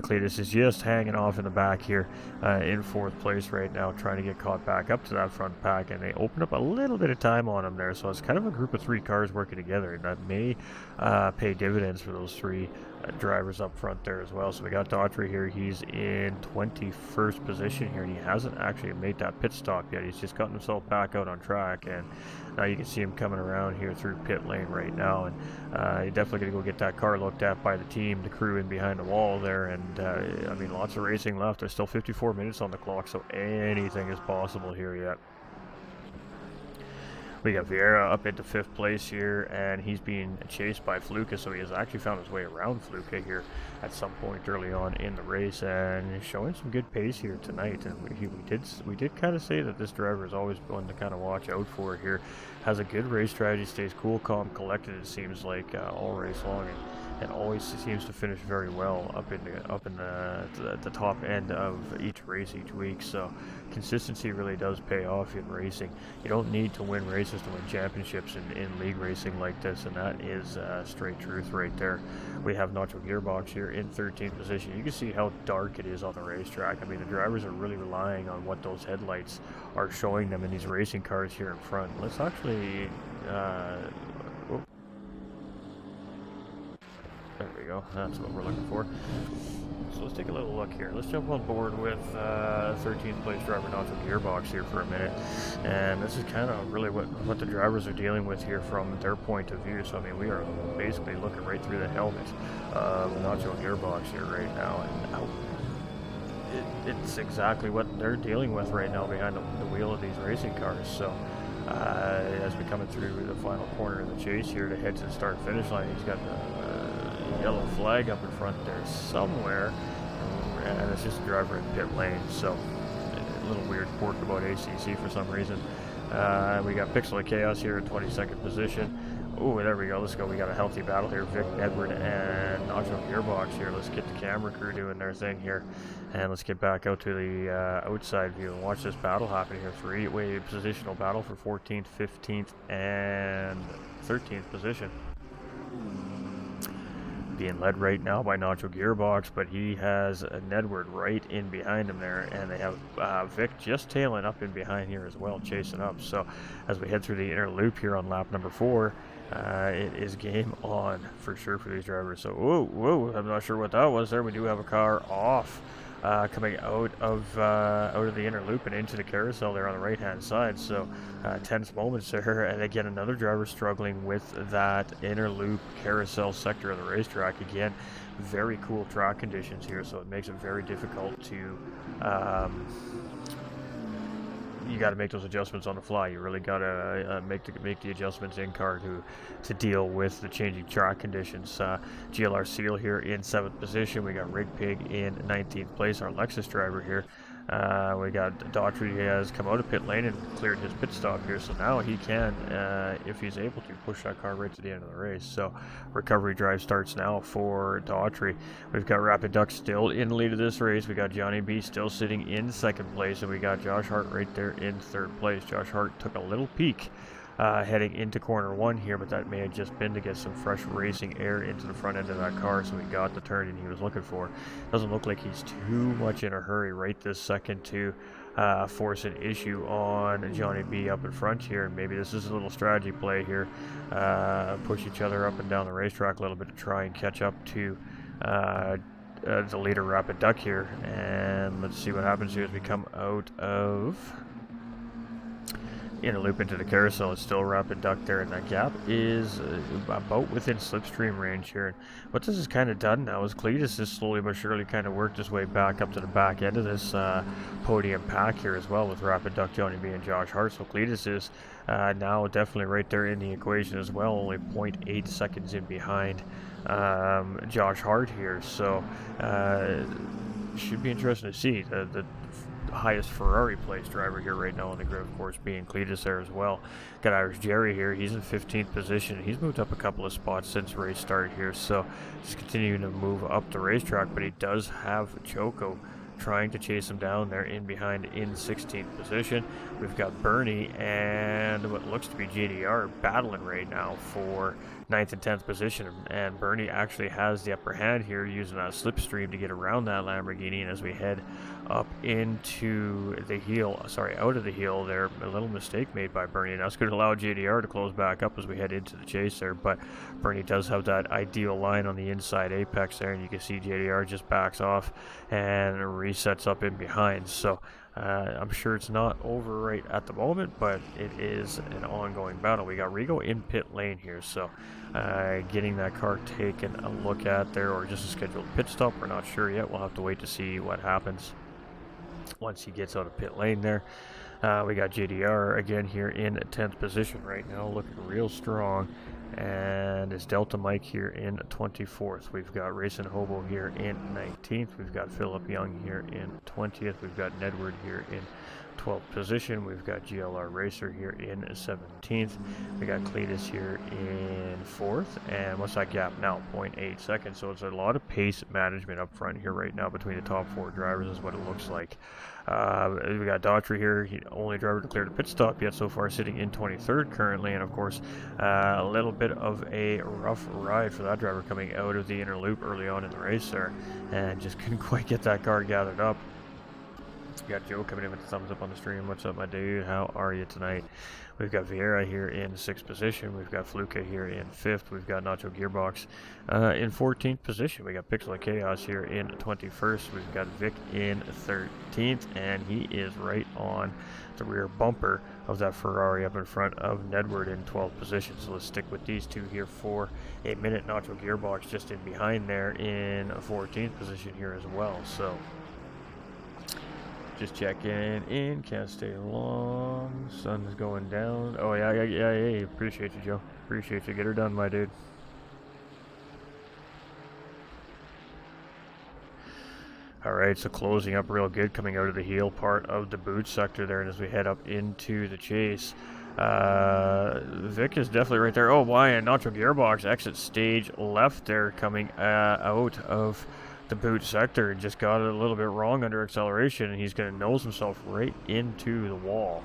Cletus is just hanging off in the back here in 4th place right now, trying to get caught back up to that front pack, and they open up a little bit of time on him there, so it's kind of a group of 3 cars working together, and that may pay dividends for those 3 drivers up front there as well. So we got Daughtry here. He's in 21st position here, and he hasn't actually made that pit stop yet. He's just gotten himself back out on track, and now you can see him coming around here through pit lane right now, and he's definitely going to go get that car looked at by the team, the crew in behind the wall there, and I mean, lots of racing left. There's still 54 minutes on the clock, so anything is possible here yet. We got Vieira up into 5th place here, and he's being chased by Fluka, so he has actually found his way around Fluka here at some point early on in the race, and showing some good pace here tonight. And we did kind of say that this driver is always one to kind of watch out for here. Has a good race strategy, stays cool, calm, collected, it seems like, all race long, and always seems to finish very well up in the top end of each race each week. So consistency really does pay off in racing. You don't need to win races to win championships in league racing like this, and that is straight truth right there. We have Nacho Gearbox here in 13th position. You can see how dark it is on the racetrack. I mean, the drivers are really relying on what those headlights are showing them in these racing cars here in front. Let's actually there we go. That's what we're looking for. So let's take a little look here. Let's jump on board with 13th place driver Nacho Gearbox here for a minute. And this is kind of really what the drivers are dealing with here from their point of view. So, I mean, we are basically looking right through the helmet of Nacho Gearbox here right now. And it's exactly what they're dealing with right now behind the wheel of these racing cars. So, as we come through the final corner of the chase here to head to the start-finish line, he's got the yellow flag up in front there somewhere, and it's just a driver in pit lane. So a little weird quirk about ACC for some reason. We got Pixel of Chaos here in 22nd position. Oh, there we go. Let's go. We got a healthy battle here. Vic, Edward, and Nacho Gearbox here. Let's get the camera crew doing their thing here, and let's get back out to the outside view and watch this battle happen here. 3-way positional battle for 14th, 15th, and 13th position. Being led right now by Nacho Gearbox, but he has Nedward right in behind him there, and they have Vic just tailing up in behind here as well, chasing up. So as we head through the inner loop here on lap number 4, it is game on for sure for these drivers. So whoa, I'm not sure what that was there. We do have a car off coming out of the inner loop and into the carousel there on the right hand side. So tense moments there, and again another driver struggling with that inner loop carousel sector of the racetrack. Again, very cool track conditions here, so it makes it very difficult to you got to make those adjustments on the fly. You really got to make the adjustments in car to deal with the changing track conditions. GLR Seal here in 7th position. We got Rig Pig in 19th place, our Lexus driver here. We got Daughtry has come out of pit lane and cleared his pit stop here, so now he can, if he's able to, push that car right to the end of the race. So recovery drive starts now for Daughtry. We've got Rapid Duck still in the lead of this race. We got Johnny B still sitting in second place, and we got Josh Hart right there in third place. Josh Hart took a little peek heading into corner 1 here, but that may have just been to get some fresh racing air into the front end of that car, so he got the turn he was looking for. Doesn't look like he's too much in a hurry right this second to force an issue on Johnny B up in front here, and maybe this is a little strategy play here. Push each other up and down the racetrack a little bit to try and catch up to the leader, Rapid Duck here. And let's see what happens here as we come out of in a loop into the carousel. It's still Rapid Duck there, and that gap is about within slipstream range here. And what this has kind of done now is Cletus has slowly but surely kind of worked his way back up to the back end of this podium pack here as well, with Rapid Duck, Johnny B, and Josh Hart. So Cletus is now definitely right there in the equation as well, only 0.8 seconds in behind Josh Hart here. So should be interesting to see. The highest Ferrari place driver here right now on the grid, of course, being Cletus there as well. Got Irish Jerry here. He's in 15th position. He's moved up a couple of spots since race start here, so he's continuing to move up the racetrack, but he does have Choco trying to chase him down there in behind in 16th position. We've got Bernie and what looks to be JDR battling right now for 9th and 10th position, and Bernie actually has the upper hand here using that slipstream to get around that Lamborghini. And as we head up into the heel, sorry, out of the heel there, a little mistake made by Bernie, and that's going to allow JDR to close back up as we head into the chase there. But Bernie does have that ideal line on the inside apex there, and you can see JDR just backs off and resets up in behind. So I'm sure it's not over right at the moment, but it is an ongoing battle. We got Rigo in pit lane here, so getting that car taken a look at there, or just a scheduled pit stop, we're not sure yet. We'll have to wait to see what happens once he gets out of pit lane there. We got JDR again here in 10th position right now, looking real strong. And it's Delta Mike here in 24th. We've got Racing Hobo here in 19th. We've got Philip Young here in 20th. We've got Nedward here in 12th position. We've got GLR Racer here in 17th. We got Cletus here in 4th. And what's that gap now? 0.8 seconds. So it's a lot of pace management up front here right now between the top 4 drivers is what it looks like. We got Daughtry here, only driver to clear the pit stop yet so far, sitting in 23rd currently, and of course a little bit of a rough ride for that driver coming out of the inner loop early on in the race there, and just couldn't quite get that car gathered up. We got Joe coming in with the thumbs up on the stream. What's up, my dude? How are you tonight? We've got Vieira here in 6th position. We've got Fluka here in 5th. We've got Nacho Gearbox in 14th position. We got Pixel of Chaos here in 21st. We've got Vic in 13th, and he is right on the rear bumper of that Ferrari up in front of Nedward in 12th position. So let's stick with these two here for a minute. Nacho Gearbox just in behind there in 14th position here as well. So just checking in, can't stay long, sun's going down. Oh yeah, appreciate you, Joe, appreciate you. Get her done, my dude. Alright, so closing up real good, coming out of the heel part of the boot sector there, and as we head up into the chase, Vic is definitely right there. Oh, why? And Nacho Gearbox exit stage left there, coming out of the boot sector, and just got it a little bit wrong under acceleration, and he's going to nose himself right into the wall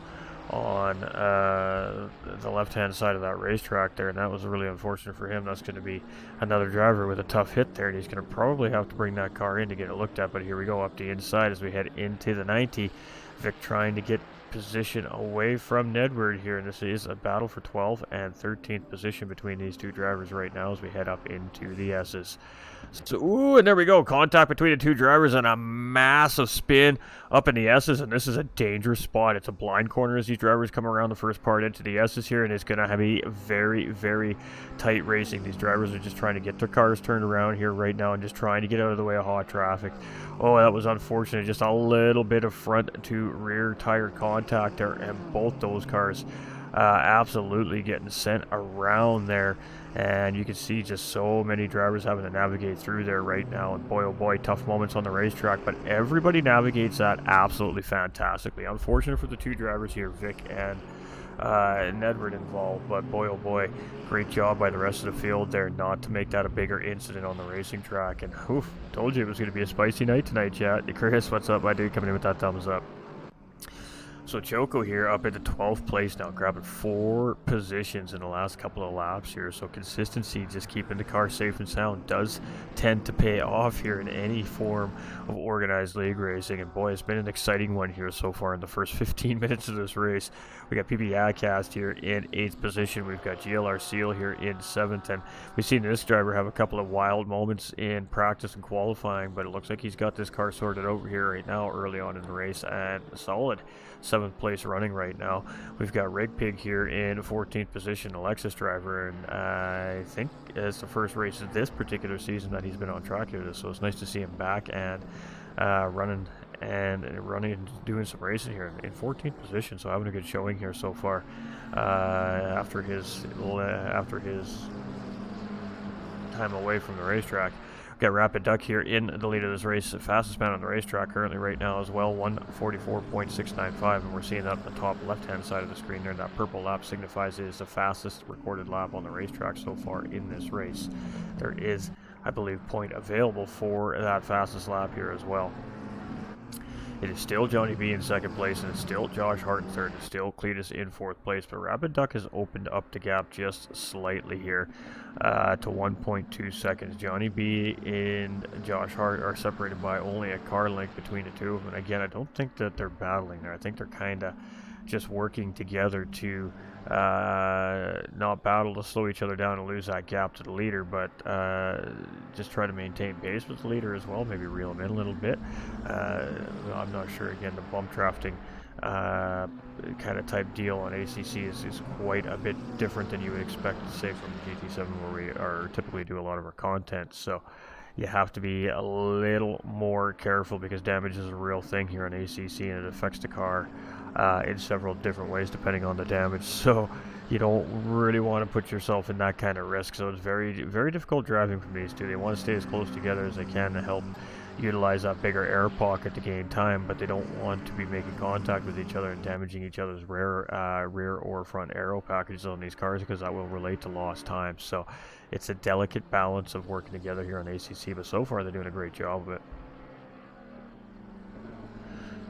on the left-hand side of that racetrack there, and that was really unfortunate for him. That's going to be another driver with a tough hit there, and he's going to probably have to bring that car in to get it looked at. But here we go up the inside as we head into the 90. Vic trying to get position away from Nedward here, and this is a battle for 12th and 13th position between these two drivers right now as we head up into the S's. So, ooh, and there we go, contact between the two drivers and a massive spin up in the S's, and this is a dangerous spot. It's a blind corner as these drivers come around the first part into the S's here, and it's going to be very, very tight racing. These drivers are just trying to get their cars turned around here right now and just trying to get out of the way of hot traffic. Oh, that was unfortunate. Just a little bit of front to rear tire contact there, and both those cars absolutely getting sent around there. And you can see just so many drivers having to navigate through there right now. And boy, oh boy, tough moments on the racetrack. But everybody navigates that absolutely fantastically. Unfortunate for the two drivers here, Vic and Edward involved. But boy, oh boy, great job by the rest of the field there not to make that a bigger incident on the racing track. And oof, told you it was going to be a spicy night tonight, chat. Chris, what's up, my dude? Coming in with that thumbs up. So Choco here up into 12th place now, grabbing 4 positions in the last couple of laps here. So consistency, just keeping the car safe and sound, does tend to pay off here in any form of organized league racing. And boy, it's been an exciting one here so far in the first 15 minutes of this race. We got PB Adcast here in 8th position. We've got GLR Seal here in 7th. And we've seen this driver have a couple of wild moments in practice and qualifying, but it looks like he's got this car sorted out here right now early on in the race, and solid 7th place running right now. We've got Rig Pig here in 14th position, Alexis driver, and I think it's the first race of this particular season that he's been on track here, so it's nice to see him back and running and doing some racing here in 14th position, so having a good showing here so far after his time away from the racetrack. Got Rapid Duck here in the lead of this race, the fastest man on the racetrack currently right now as well, 1:44.695, and we're seeing that on the top left-hand side of the screen there. That purple lap signifies it is the fastest recorded lap on the racetrack so far in this race. There is, I believe, point available for that fastest lap here as well. It is still Johnny B in 2nd place, and it's still Josh Hart in 3rd, and still Cletus in 4th place, but Rapid Duck has opened up the gap just slightly here to 1.2 seconds. Johnny B and Josh Hart are separated by only a car length between the two of them, and again, I don't think that they're battling there. I think they're kind of just working together to not battle to slow each other down and lose that gap to the leader, but just try to maintain pace with the leader as well, maybe reel him in a little bit. I'm not sure, again, the bump drafting kind of type deal on ACC is quite a bit different than you would expect, say, from GT7, where we are typically do a lot of our content, so you have to be a little more careful because damage is a real thing here on ACC, and it affects the car in several different ways depending on the damage, so you don't really want to put yourself in that kind of risk. So it's very, very difficult driving from these two. They want to stay as close together as they can to help utilize that bigger air pocket to gain time, but they don't want to be making contact with each other and damaging each other's rear or front aero packages on these cars, because that will relate to lost time. So it's a delicate balance of working together here on ACC, but so far they're doing a great job of it.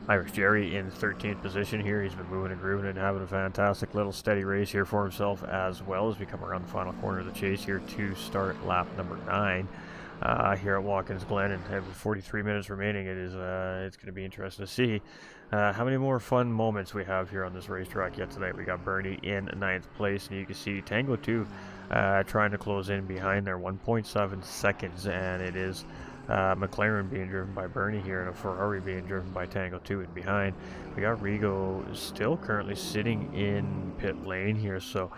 Irish Jerry in 13th position here. He's been moving and grooving and having a fantastic little steady race here for himself, as well as we come around the final corner of the chase here to start lap number 9 here at Watkins Glen, and having 43 minutes remaining. It's going to be interesting to see how many more fun moments we have here on this racetrack yet tonight. We got Bernie in 9th place, and you can see Tango 2 trying to close in behind there, 1.7 seconds, and it is McLaren being driven by Bernie here, and a Ferrari being driven by Tango 2 in behind. We got Rigo still currently sitting in pit lane here, so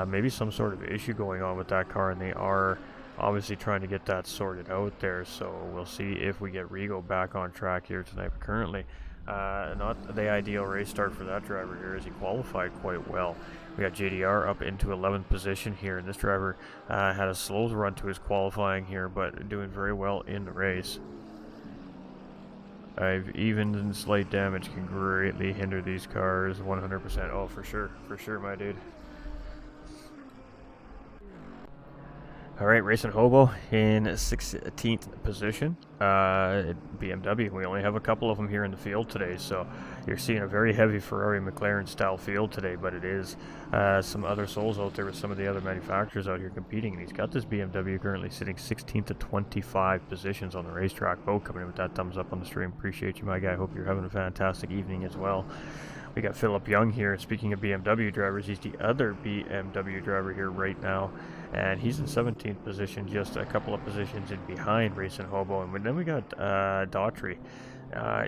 maybe some sort of issue going on with that car, and they are obviously trying to get that sorted out there, so we'll see if we get Rigo back on track here tonight. But currently not the ideal race start for that driver here, as he qualified quite well. We got JDR up into 11th position here, and this driver had a slow run to his qualifying here, but doing very well in the race. Even in slight damage can greatly hinder these cars, 100%. Oh, for sure, my dude. All right, Racing Hobo in 16th position. BMW, we only have a couple of them here in the field today, so you're seeing a very heavy Ferrari McLaren style field today, but it is some other souls out there with some of the other manufacturers out here competing, and he's got this BMW currently sitting 16th to 25 positions on the racetrack. Bo coming in with that thumbs up on the stream. Appreciate you, my guy. Hope you're having a fantastic evening as well. We got Philip Young here. Speaking of BMW drivers, he's the other BMW driver here right now, and he's in 17th position, just a couple of positions in behind Racing Hobo. And then we got Daughtry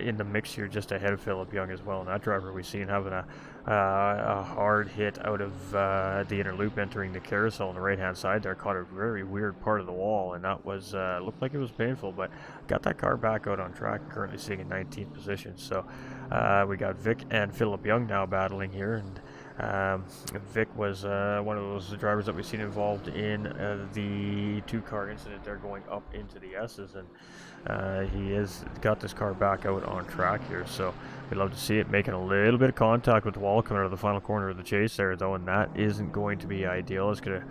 in the mix here, just ahead of Philip Young as well. And that driver we've seen having a hard hit out of the inner loop, entering the carousel on the right hand side there, caught a very weird part of the wall, and that was looked like it was painful, but got that car back out on track, currently sitting in 19th position. So we got Vic and Philip Young now battling here, and Vic was one of those drivers that we've seen involved in the 2-car incident there going up into the S's, and he has got this car back out on track here, so we'd love to see it making a little bit of contact with the wall coming out of the final corner of the chase there, though, and that isn't going to be ideal. It's going to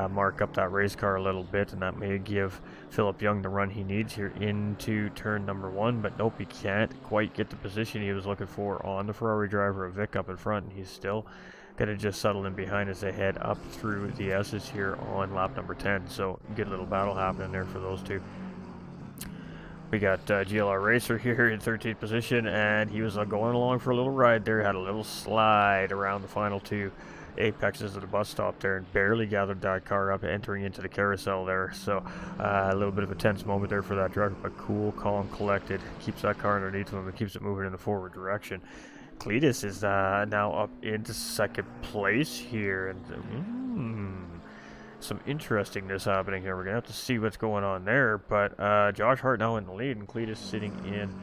mark up that race car a little bit, and that may give Philip Young the run he needs here into turn number 1, but nope, he can't quite get the position he was looking for on the Ferrari driver of Vic up in front, and he's still going to just settle in behind as they head up through the S's here on lap number 10. So good little battle happening there for those two. We got GLR Racer here in 13th position, and he was going along for a little ride there, had a little slide around the final 2 apexes of the bus stop there and barely gathered that car up entering into the carousel there. So a little bit of a tense moment there for that driver, but cool, calm, collected, keeps that car underneath him and keeps it moving in the forward direction. Cletus is now up into 2nd place here, and some interestingness happening here. We're going to have to see what's going on there, but Josh Hart now in the lead, and Cletus sitting in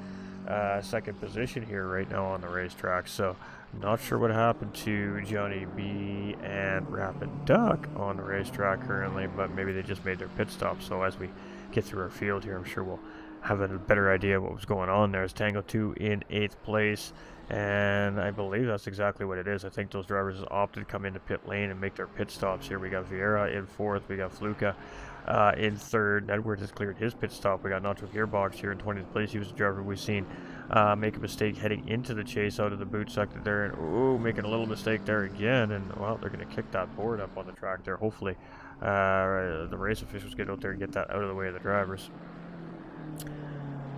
2nd position here right now on the racetrack. So not sure what happened to Johnny B and Rapid Duck on the racetrack currently, but maybe they just made their pit stop. So as we get through our field here, I'm sure we'll have a better idea of what was going on there. It's Tango 2 in 8th place, and I believe that's exactly what it is. I think those drivers opted to come into pit lane and make their pit stops here. We got Vieira in 4th, we got Fluka in 3rd. Edwards has cleared his pit stop. We got Nacho Gearbox here in 20th place. He was a driver we've seen make a mistake heading into the chase out of the boot sector there, and making a little mistake there again, and well, they're going to kick that board up on the track there. Hopefully the race officials get out there and get that out of the way of the drivers.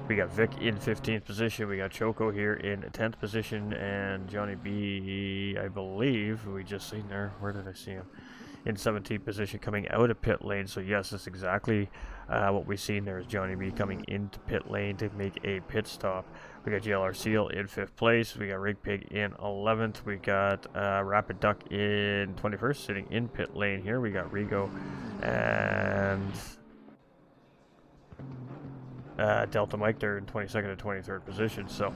We got Vic in 15th position. We got Choco here in 10th position, and Johnny B, I believe, we just seen there. Where did I see him? In 17th position coming out of pit lane. So yes, that's exactly what we've seen there is Johnny B coming into pit lane to make a pit stop. We got GLR Seal in 5th place. We got Rig Pig in 11th. We got Rapid Duck in 21st, sitting in pit lane here. We got Rigo and Delta Mike there in 22nd and 23rd position. So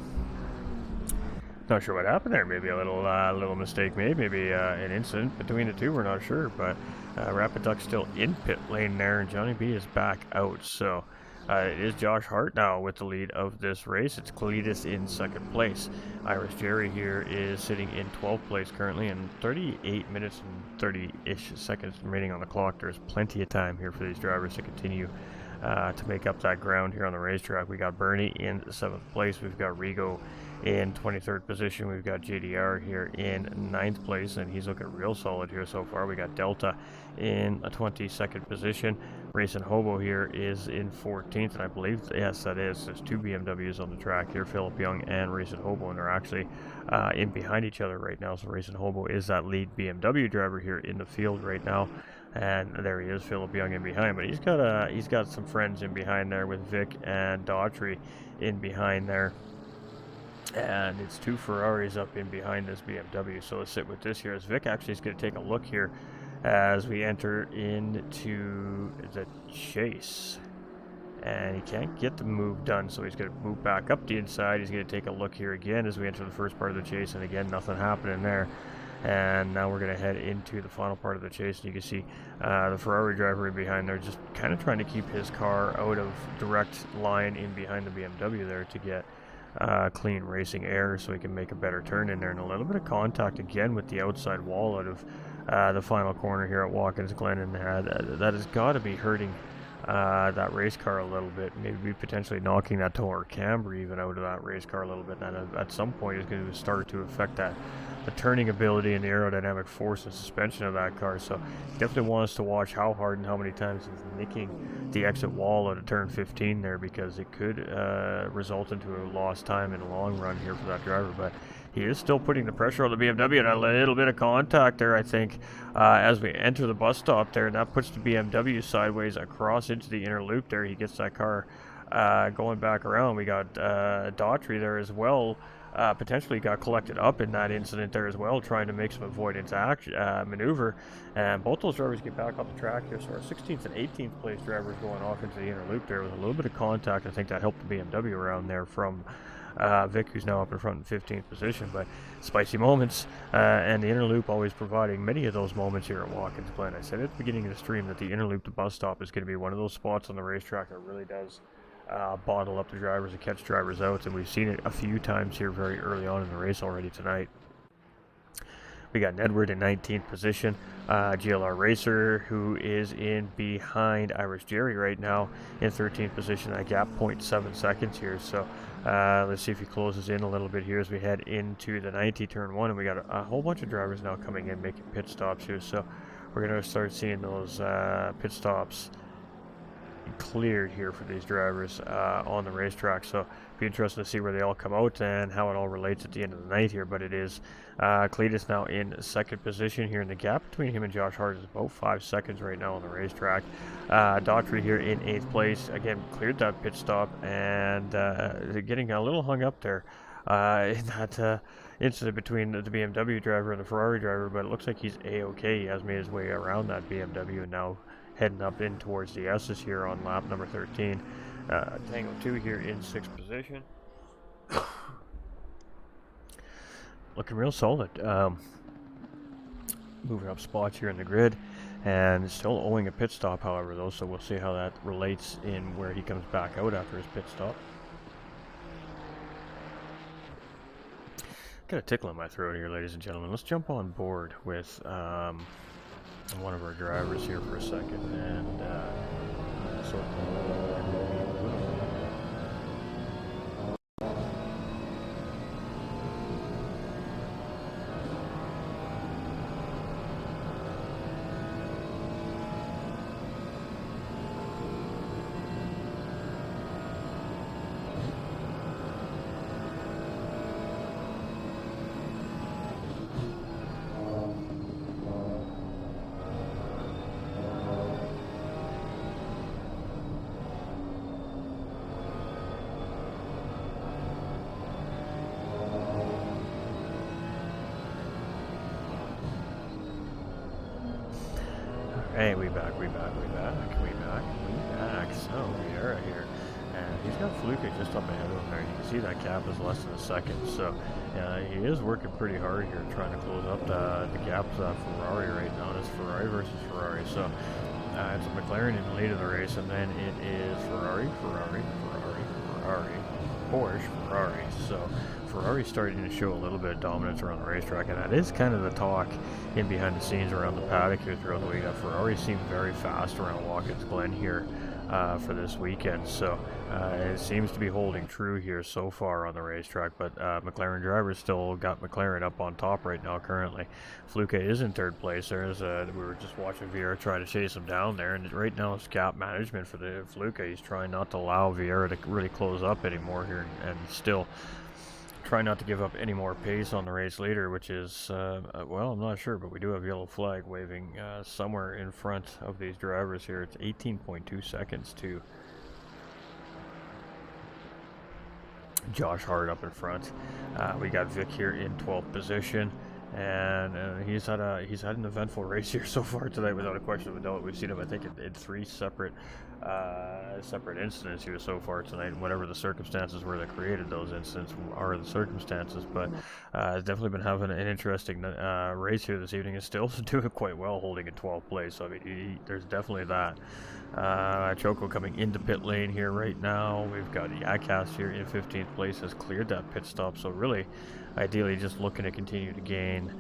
not sure what happened there. Maybe a little mistake made, maybe an incident between the two, we're not sure, but Rapid Duck's still in pit lane there, and Johnny B is back out. So it is Josh Hart now with the lead of this race. It's Cletus in 2nd place. Irish Jerry here is sitting in 12th place currently, and 38 minutes and 30-ish seconds remaining on the clock. There's plenty of time here for these drivers to continue to make up that ground here on the racetrack. We got Bernie in 7th place. We've got Rigo in 23rd position. We've got JDR here in 9th place, and he's looking real solid here so far. We got Delta in a 22nd position. Racing Hobo here is in 14th, and I believe, yes, that is. There's 2 BMWs on the track here, Philip Young and Racing Hobo, and they're actually in behind each other right now. So Racing Hobo is that lead BMW driver here in the field right now. And there he is, Philip Young in behind, but he's got some friends in behind there with Vic and Daughtry in behind there, and it's 2 Ferraris up in behind this BMW. So let's sit with this here as Vic actually is going to take a look here as we enter into the chase, and he can't get the move done, so he's going to move back up the inside. He's going to take a look here again as we enter the first part of the chase, and again, nothing happening there. And now we're going to head into the final part of the chase, and you can see the Ferrari driver in behind there just kind of trying to keep his car out of direct line in behind the BMW there to get clean racing air so he can make a better turn in there, and a little bit of contact again with the outside wall out of the final corner here at Watkins Glen, and that has got to be hurting that race car a little bit, maybe potentially knocking that toe or camber even out of that race car a little bit, and at some point is going to start to affect the turning ability and the aerodynamic force and suspension of that car. So he definitely wants to watch how hard and how many times he's nicking the exit wall out of turn 15 there, because it could result into a lost time in the long run here for that driver. But he is still putting the pressure on the BMW, and a little bit of contact there, I think, as we enter the bus stop there, and that puts the BMW sideways across into the inner loop there. He gets that car going back around. We got Daughtry there as well. Potentially got collected up in that incident there as well, trying to make some avoidance maneuver, and both those drivers get back on the track here. So our 16th and 18th place drivers going off into the inner loop there with a little bit of contact. I think that helped the BMW around there from Vic, who's now up in front in 15th position. But spicy moments, and the inner loop always providing many of those moments here at Watkins Glen. I said at the beginning of the stream that the inner loop to bus stop is going to be one of those spots on the racetrack that really does bottle up the drivers and catch drivers out, and we've seen it a few times here very early on in the race already tonight. We got Edward in 19th position, GLR Racer, who is in behind Irish Jerry right now in 13th position. That gap 0.7 seconds here. So let's see if he closes in a little bit here as we head into the 90 turn 1, and we got a whole bunch of drivers now coming in making pit stops here. So we're going to start seeing those pit stops cleared here for these drivers on the racetrack. So be interesting to see where they all come out and how it all relates at the end of the night here. But it is Cletus now in 2nd position here, and the gap between him and Josh Hart is about 5 seconds right now on the racetrack. Daughtry here in 8th place, again cleared that pit stop, and getting a little hung up there in that incident between the BMW driver and the Ferrari driver, but it looks like he's a-okay. He has made his way around that BMW and now heading up in towards the S's here on lap number 13. Tango 2 here in 6th position. Looking real solid. Moving up spots here in the grid, and still owing a pit stop, however, though, so we'll see how that relates in where he comes back out after his pit stop. Got a tickle in my throat here, ladies and gentlemen. Let's jump on board with one of our drivers here for a second, and hey, we back. So, Vieira here. And he's got Fluke just up ahead of him there. You can see that gap is less than a second. So, he is working pretty hard here trying to close up the gap to Ferrari right now. It's Ferrari versus Ferrari. So, it's a McLaren in the lead of the race, and then it is Ferrari, Porsche, Ferrari. So, Ferrari's starting to show a little bit of dominance around the racetrack, and that is kind of the talk in behind the scenes around the paddock here throughout the weekend. Ferrari seemed very fast around Watkins Glen here for this weekend, so it seems to be holding true here so far on the racetrack, but McLaren drivers still got McLaren up on top right now currently. Fluke is in 3rd place. We were just watching Vieira try to chase him down there, and right now it's gap management for the Fluke. He's trying not to allow Vieira to really close up anymore here, and still try not to give up any more pace on the race leader, which is, well, I'm not sure, but we do have yellow flag waving somewhere in front of these drivers here. It's 18.2 seconds to Josh Hart up in front. We got Vic here in 12th position, and he's had an eventful race here so far tonight, without a question of a doubt. We've seen him, I think, in 3 separate incidents here so far tonight, and whatever the circumstances were that created those incidents are the circumstances, but has definitely been having an interesting race here this evening, and still doing quite well, holding in 12th place. So I mean, there's definitely that. Choco coming into pit lane here right now. We've got Yakas here in 15th place, has cleared that pit stop, so really ideally just looking to continue to gain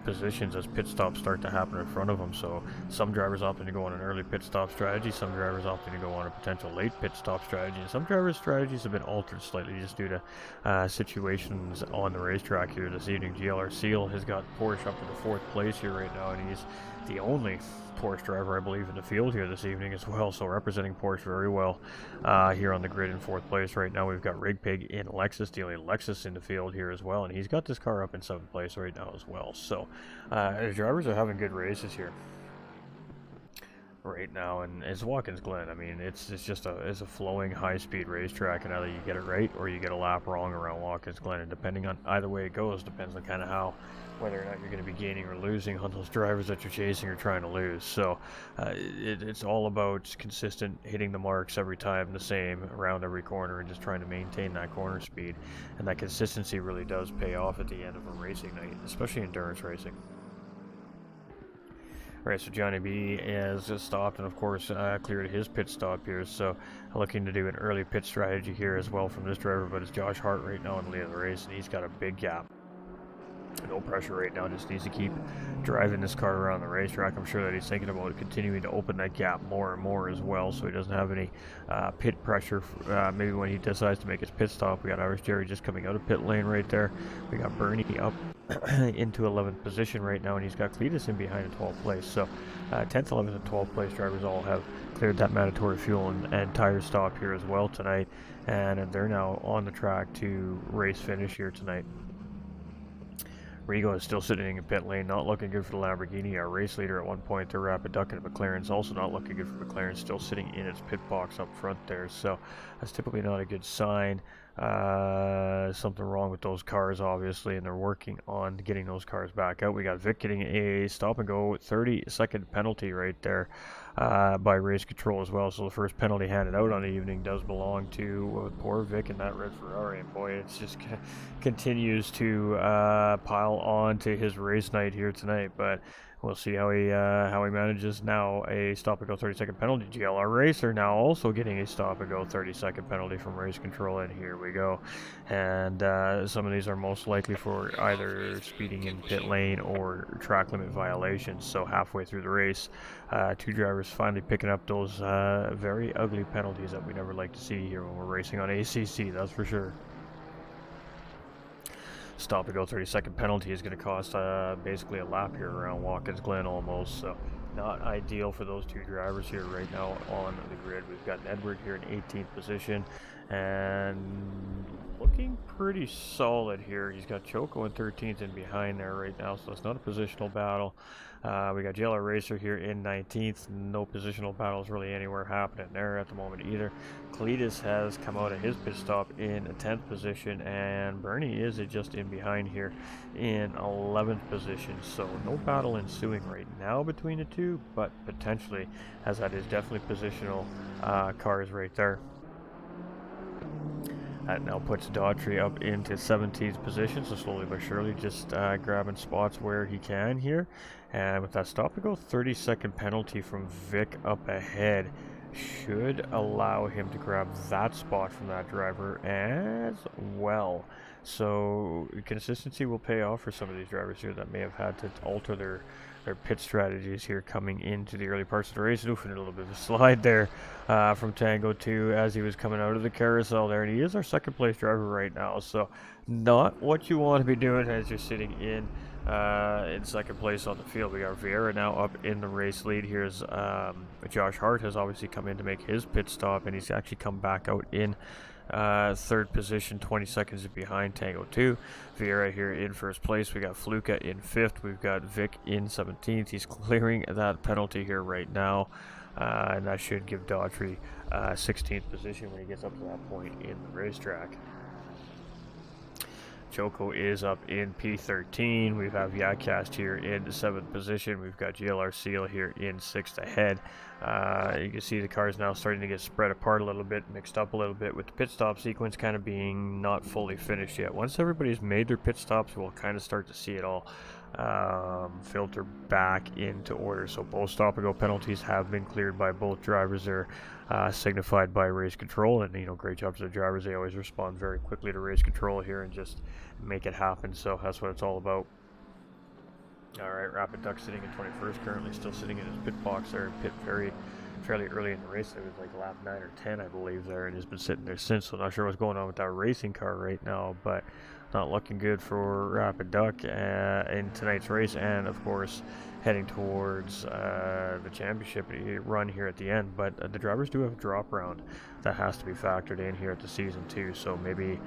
positions as pit stops start to happen in front of them. So some drivers opting to go on an early pit stop strategy, some drivers opting to go on a potential late pit stop strategy, and some drivers' strategies have been altered slightly just due to situations on the racetrack here this evening. GLR Seal has got Porsche up into 4th place here right now, and he's the only Porsche driver, I believe, in the field here this evening as well, so representing Porsche very well here on the grid in 4th place right now. We've got Rigpig in Lexus, the only Lexus in the field here as well, and he's got this car up in 7th place right now as well. So the drivers are having good races here. right now, and it's Watkins Glen. I mean, it's just it's a flowing high-speed racetrack, and either you get it right or you get a lap wrong around Watkins Glen, and depending on either way it goes, depends on kind of how, whether or not you're going to be gaining or losing on those drivers that you're chasing or trying to lose. So it's all about consistent hitting the marks every time the same around every corner and just trying to maintain that corner speed, and that consistency really does pay off at the end of a racing night, especially endurance racing. Alright, so Johnny B has just stopped and of course cleared his pit stop here, so looking to do an early pit strategy here as well from this driver, but it's Josh Hart right now in the lead of the race, and he's got a big gap. No pressure right now, just needs to keep driving this car around the racetrack. I'm sure that he's thinking about continuing to open that gap more and more as well, so he doesn't have any pit pressure maybe when he decides to make his pit stop. We got Irish Jerry just coming out of pit lane right there. We got Bernie up into 11th position right now, and he's got Cletus in behind in 12th place. So 10th, 11th, and 12th place drivers all have cleared that mandatory fuel and tire stop here as well tonight, and they're now on the track to race finish here tonight. Rigo is still sitting in pit lane, not looking good for the Lamborghini. Our race leader at one point, the Rapid Duck, and McLaren's also not looking good for McLaren, still sitting in its pit box up front there. So that's typically not a good sign. Something wrong with those cars, obviously, and they're working on getting those cars back out. We got Vic getting a stop and go 30-second penalty right there by race control as well. So the first penalty handed out on the evening does belong to poor Vic in that red Ferrari, and boy, it's just continues to pile on to his race night here tonight. But we'll see how he manages now. A stop and go 30-second penalty. GLR Racer now also getting a stop and go 30-second penalty from race control, and here we go. And some of these are most likely for either speeding in pit lane or track limit violations. So halfway through the race, two drivers finally picking up those very ugly penalties that we never like to see here when we're racing on ACC, that's for sure. Stop and go 30-second penalty is going to cost basically a lap here around Watkins Glen almost, so not ideal for those two drivers here right now on the grid. We've got Edward here in 18th position and looking pretty solid here. He's got Choco in 13th and behind there right now, so it's not a positional battle. We got JLR Racer here in 19th. No positional battles really anywhere happening there at the moment either. Cletus has come out of his pit stop in 10th position, and Bernie is just in behind here in 11th position. So no battle ensuing right now between the two, but potentially, as that is definitely positional cars right there. That now puts Daughtry up into 17th position, so slowly but surely just grabbing spots where he can here. And with that stop and go 30-second penalty from Vic up ahead should allow him to grab that spot from that driver as well. So consistency will pay off for some of these drivers here that may have had to alter their pit strategies here coming into the early parts of the race. Oofing a little bit of a slide there from Tango 2 as he was coming out of the carousel there, and he is our second place driver right now, so not what you want to be doing as you're sitting in second place on the field. We got Vieira now up in the race lead. Here's Josh Hart has obviously come in to make his pit stop, and he's actually come back out in third position, 20 seconds behind Tango 2. Vieira here in first place. We got Fluka in 5th. We've got Vic in 17th. He's clearing that penalty here right now, and that should give Daughtry 16th position when he gets up to that point in the racetrack. Choco is up in P13. We have Yadcast here in 7th position. We've got GLR Seal here in 6th ahead. You can see the cars now starting to get spread apart a little bit, mixed up a little bit, with the pit stop sequence kind of being not fully finished yet. Once everybody's made their pit stops, we'll kind of start to see it all filter back into order. So both stop and go penalties have been cleared by both drivers. They're signified by race control, and great job to the drivers. They always respond very quickly to race control here and just make it happen. So that's what it's all about. Alright, Rapid Duck sitting in 21st, currently still sitting in his pit box there, pit fairly early in the race. It was like lap 9 or 10, I believe, there, and he's been sitting there since. So not sure what's going on with that racing car right now, but not looking good for Rapid Duck in tonight's race, and of course heading towards the championship run here at the end. But the drivers do have a drop round that has to be factored in here at the season too, so maybe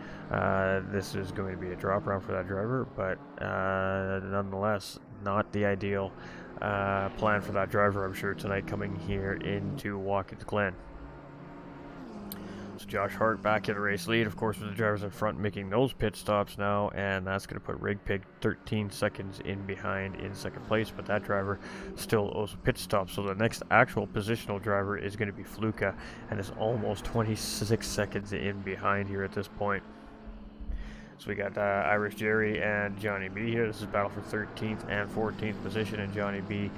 this is going to be a drop round for that driver, but nonetheless not the ideal plan for that driver, I'm sure, tonight coming here into Watkins Glen. So Josh Hart back in the race lead, of course, with the drivers in front making those pit stops now, and that's going to put Rig Pig 13 seconds in behind in second place, but that driver still owes a pit stop. So the next actual positional driver is going to be Fluka, and is almost 26 seconds in behind here at this point. So we got Irish Jerry and Johnny B here. This is battle for 13th and 14th position, and Johnny B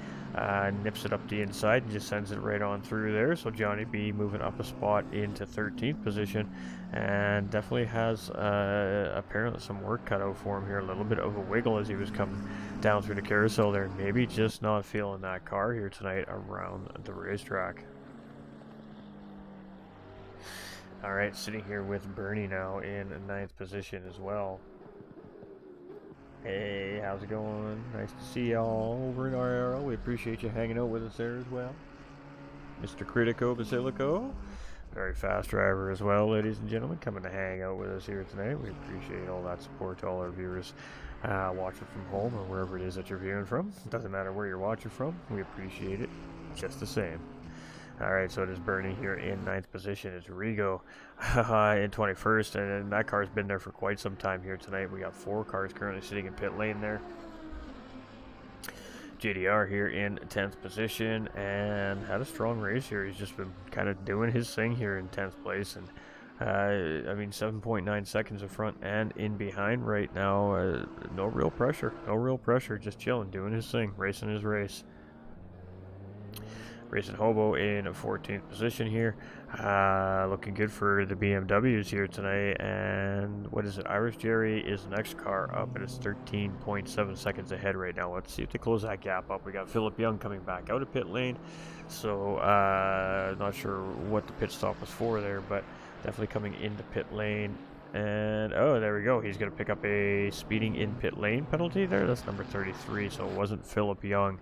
nips it up the inside and just sends it right on through there. So Johnny B moving up a spot into 13th position, and definitely has apparently some work cut out for him here. A little bit of a wiggle as he was coming down through the carousel there. Maybe just not feeling that car here tonight around the racetrack. Alright, sitting here with Bernie now in 9th position as well. Hey, how's it going? Nice to see y'all over in RRL. We appreciate you hanging out with us there as well. Mr. Critico Basilico, very fast driver as well, ladies and gentlemen, coming to hang out with us here tonight. We appreciate all that support to all our viewers watching from home or wherever it is that you're viewing from. Doesn't matter where you're watching from, we appreciate it just the same. Alright, so it is Bernie here in 9th position. It's Rigo in 21st, and that car's been there for quite some time here tonight. We got 4 cars currently sitting in pit lane there. JDR here in 10th position, and had a strong race here. He's just been kind of doing his thing here in 10th place, and I mean 7.9 seconds in front and in behind right now. No real pressure, just chilling, doing his thing, racing his race. Racing Hobo in 14th position here. Looking good for the BMWs here tonight. And what is it? Irish Jerry is the next car up, and it's 13.7 seconds ahead right now. Let's see if they close that gap up. We got Philip Young coming back out of pit lane. So not sure what the pit stop was for there, but definitely coming into pit lane. And oh, there we go. He's going to pick up a speeding in pit lane penalty there. That's number 33. So it wasn't Philip Young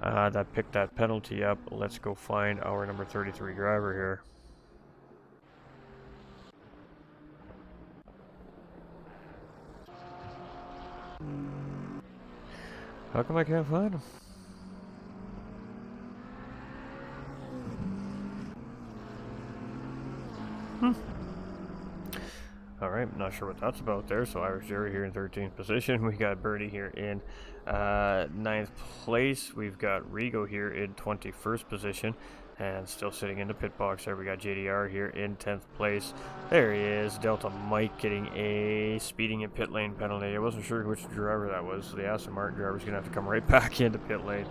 that picked that penalty up. Let's go find our number 33 driver here. How come I can't find him? Alright, not sure what that's about there. So Irish Jerry here in 13th position. We got Bernie here in 9th place. We've got Rigo here in 21st position, and still sitting in the pit box there. We got JDR here in 10th place. There he is, Delta Mike, getting a speeding in pit lane penalty. I wasn't sure which driver that was, so the Aston Martin driver is going to have to come right back into pit lane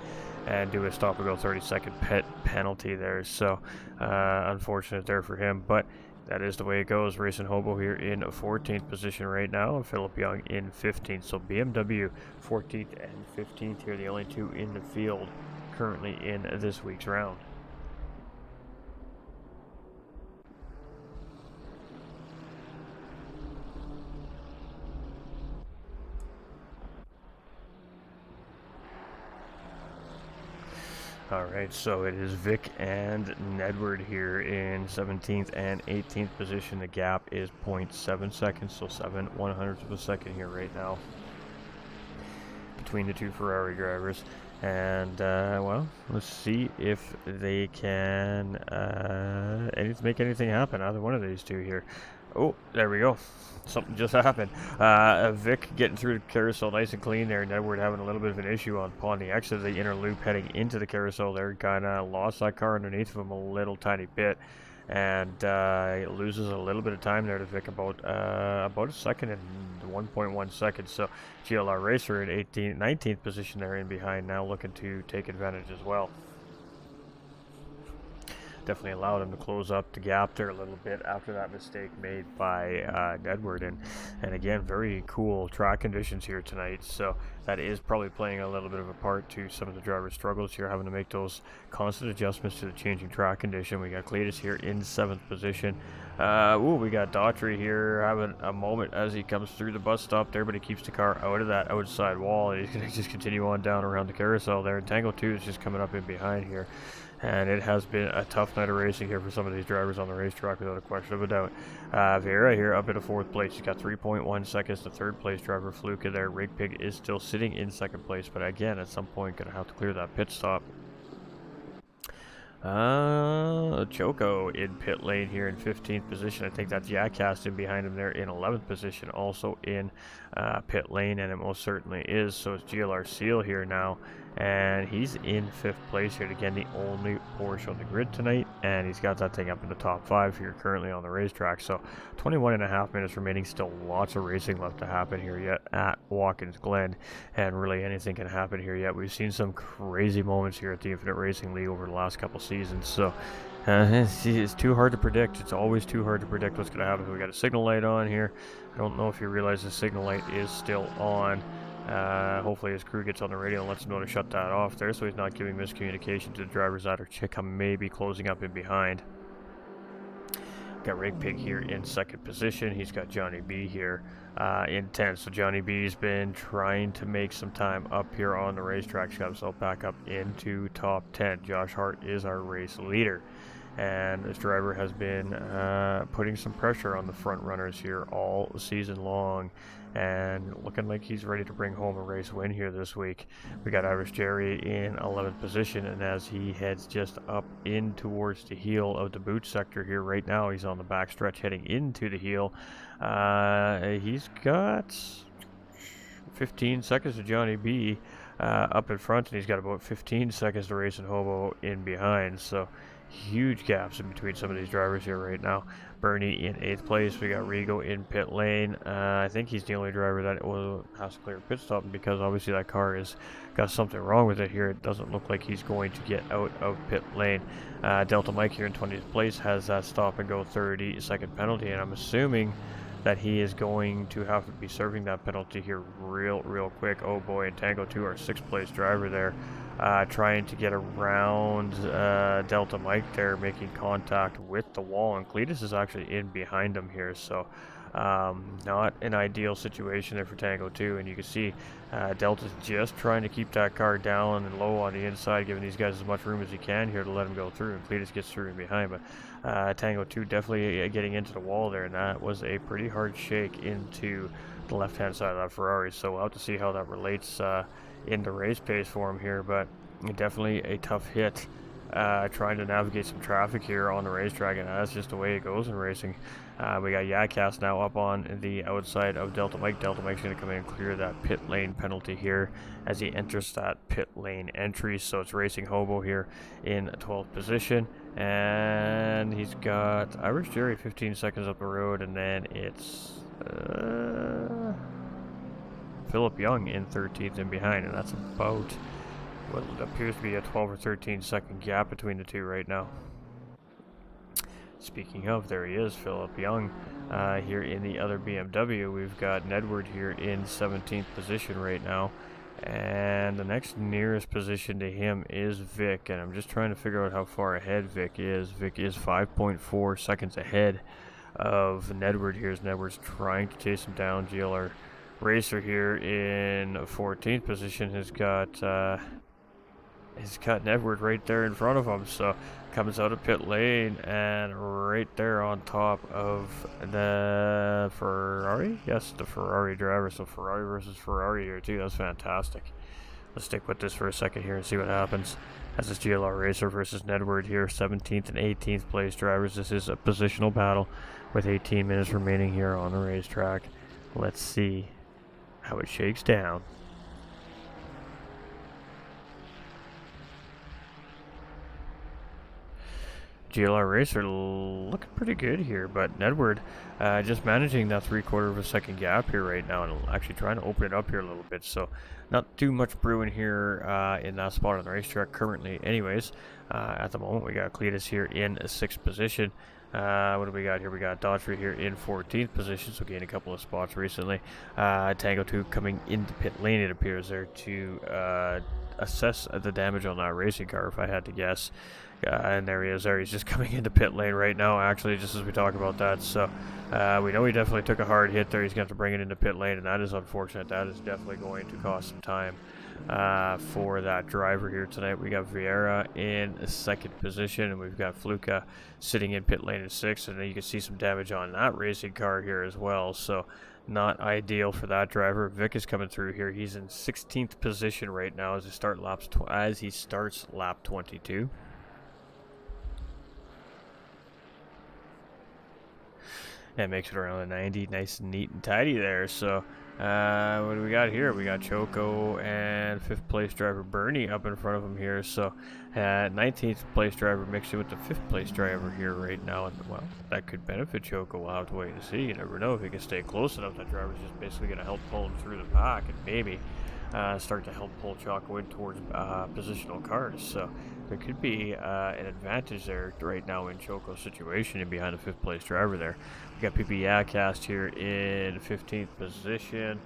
and do a stop and go 30-second pit penalty there. So unfortunate there for him, but that is the way it goes. Racing Hobo here in 14th position right now, and Philip Young in 15th. So BMW 14th and 15th here, the only two in the field currently in this week's round. Alright, so it is Vic and Nedward here in 17th and 18th position. The gap is 0.7 seconds, so 7/100ths of a second here right now between the two Ferrari drivers. And, well, let's see if they can make anything happen, either one of these two here. Oh, there we go. Something just happened. Vic getting through the carousel nice and clean there. Nedward having a little bit of an issue upon the exit of the inner loop heading into the carousel there. Kind of lost that car underneath of him a little tiny bit. And loses a little bit of time there to Vic, about a second and 1.1 seconds. So GLR Racer in 19th position there in behind, now looking to take advantage as well. Definitely allowed him to close up the gap there a little bit after that mistake made by Edward. And again, very cool track conditions here tonight, so that is probably playing a little bit of a part to some of the drivers' struggles here, having to make those constant adjustments to the changing track condition. We got Cletus here in 7th position. We got Daughtry here having a moment as he comes through the bus stop there, but he keeps the car out of that outside wall, and he's going to just continue on down around the carousel there. And Tango 2 is just coming up in behind here. And it has been a tough night of racing here for some of these drivers on the racetrack, without a question of a doubt. Vieira here up into 4th place. He's got 3.1 seconds to 3rd place driver Fluka there. Rig Pig is still sitting in second place, but again, at some point, gonna have to clear that pit stop. Choco in pit lane here in 15th position. I think that's Yakast in behind him there in 11th position, also in pit lane, and it most certainly is. So it's GLR Seal here now, and he's in 5th place here. Again, the only Porsche on the grid tonight, and he's got that thing up in the top 5 here currently on the racetrack. So 21.5 minutes remaining, still lots of racing left to happen here yet at Watkins Glen, and really anything can happen here yet. We've seen some crazy moments here at the Infinite Racing League over the last couple seasons, so it's too hard to predict. It's always too hard to predict what's going to happen. We got a signal light on here. I don't know if you realize the signal light is still on. Hopefully his crew gets on the radio and lets him know to shut that off there, so he's not giving miscommunication to the drivers that are maybe closing up in behind. Got Rig Pig here in 2nd position. He's got Johnny B here in 10th. So Johnny B's been trying to make some time up here on the racetrack. He's got himself back up into top 10. Josh Hart is our race leader, and this driver has been putting some pressure on the front runners here all season long, and looking like he's ready to bring home a race win here this week. We got Irish Jerry in 11th position, and as he heads just up in towards the heel of the boot sector here right now, he's on the back stretch heading into the heel. He's got 15 seconds to Johnny B up in front, and he's got about 15 seconds to Racing Hobo in behind. So huge gaps in between some of these drivers here right now. Bernie in 8th place. We got Rigo in pit lane. I think he's the only driver that has to clear a pit stop, because obviously that car has got something wrong with it here. It doesn't look like he's going to get out of pit lane. Delta Mike here in 20th place has that stop and go 30-second penalty, and I'm assuming that he is going to have to be serving that penalty here real quick. Oh boy, and Tango 2, our 6th place driver there, trying to get around Delta Mike there, making contact with the wall, and Cletus is actually in behind him here, so not an ideal situation there for Tango 2, and you can see Delta's just trying to keep that car down and low on the inside, giving these guys as much room as he can here to let him go through, and Cletus gets through in behind, but Tango 2 definitely getting into the wall there, and that was a pretty hard shake into the left-hand side of that Ferrari, so we'll have to see how that relates into race pace for him here, but definitely a tough hit trying to navigate some traffic here on the racetrack, and that's just the way it goes in racing. We got Yakast now up on the outside of Delta Mike. Delta Mike's going to come in and clear that pit lane penalty here as he enters that pit lane entry, so it's Racing Hobo here in 12th position, and he's got Irish Jerry 15 seconds up the road, and then it's Philip Young in 13th and behind, and that's about what appears to be a 12 or 13 second gap between the two right now. Speaking of, there he is, Philip Young here in the other BMW. We've got Nedward here in 17th position right now, and the next nearest position to him is Vic, and I'm just trying to figure out how far ahead Vic is. Vic is 5.4 seconds ahead of Nedward here, as Nedward's trying to chase him down. GLR Racer here in 14th position has got Nedward right there in front of him, so comes out of pit lane and right there on top of the Ferrari. Yes, the Ferrari driver, so Ferrari versus Ferrari here too. That's fantastic. Let's stick with this for a second here and see what happens. As this GLR Racer versus Nedward here, 17th and 18th place drivers. This is a positional battle with 18 minutes remaining here on the racetrack. Let's see how it shakes down. GLR Racer looking pretty good here, but Nedward just managing that 3/4 of a second gap here right now, and actually trying to open it up here a little bit, so not too much brewing here in that spot on the racetrack currently anyways. At the moment we got Cletus here in 6th position. What do we got here? We got Daughtry here in 14th position, so gained a couple of spots recently. Tango 2 coming into pit lane, it appears there, to assess the damage on that racing car, if I had to guess. And there he is there. He's just coming into pit lane right now, actually, just as we talk about that. So we know he definitely took a hard hit there. He's going to have to bring it into pit lane, and that is unfortunate. That is definitely going to cost some time for that driver here tonight. We got Vieira in 2nd position, and we've got Fluka sitting in pit lane in 6th, and then you can see some damage on that racing car here as well. So not ideal for that driver. Vic is coming through here. He's in 16th position right now as he starts lap 22. And makes it around the 90, nice and neat and tidy there. So what do we got here? We got Choco and 5th place driver Bernie up in front of him here. So 19th place driver mixing with the 5th place driver here right now. And well, that could benefit Choco. We'll have to wait and see. You never know if he can stay close enough. That driver's just basically going to help pull him through the pack and maybe start to help pull Choco in towards positional cars. So there could be an advantage there right now in Choco's situation and behind the 5th place driver there. We got PP Yacast here in 15th position,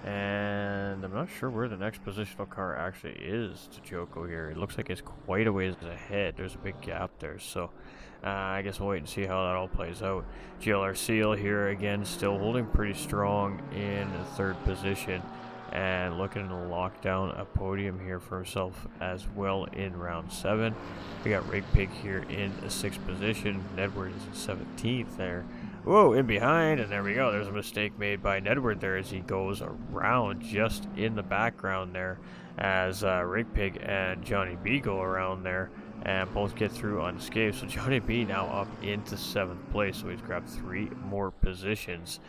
and I'm not sure where the next positional car actually is to Choco here. It looks like it's quite a ways ahead. There's a big gap there, so I guess we'll wait and see how that all plays out. GLR Seal here again, still holding pretty strong in 3rd position, and looking to lock down a podium here for himself as well in round 7. We got Rig Pig here in 6th position. Nedward is in 17th there. Whoa, in behind, and there we go. There's a mistake made by Nedward there as he goes around just in the background there as Rig Pig and Johnny B go around there and both get through unscathed. So Johnny B now up into 7th place, so he's grabbed 3 more positions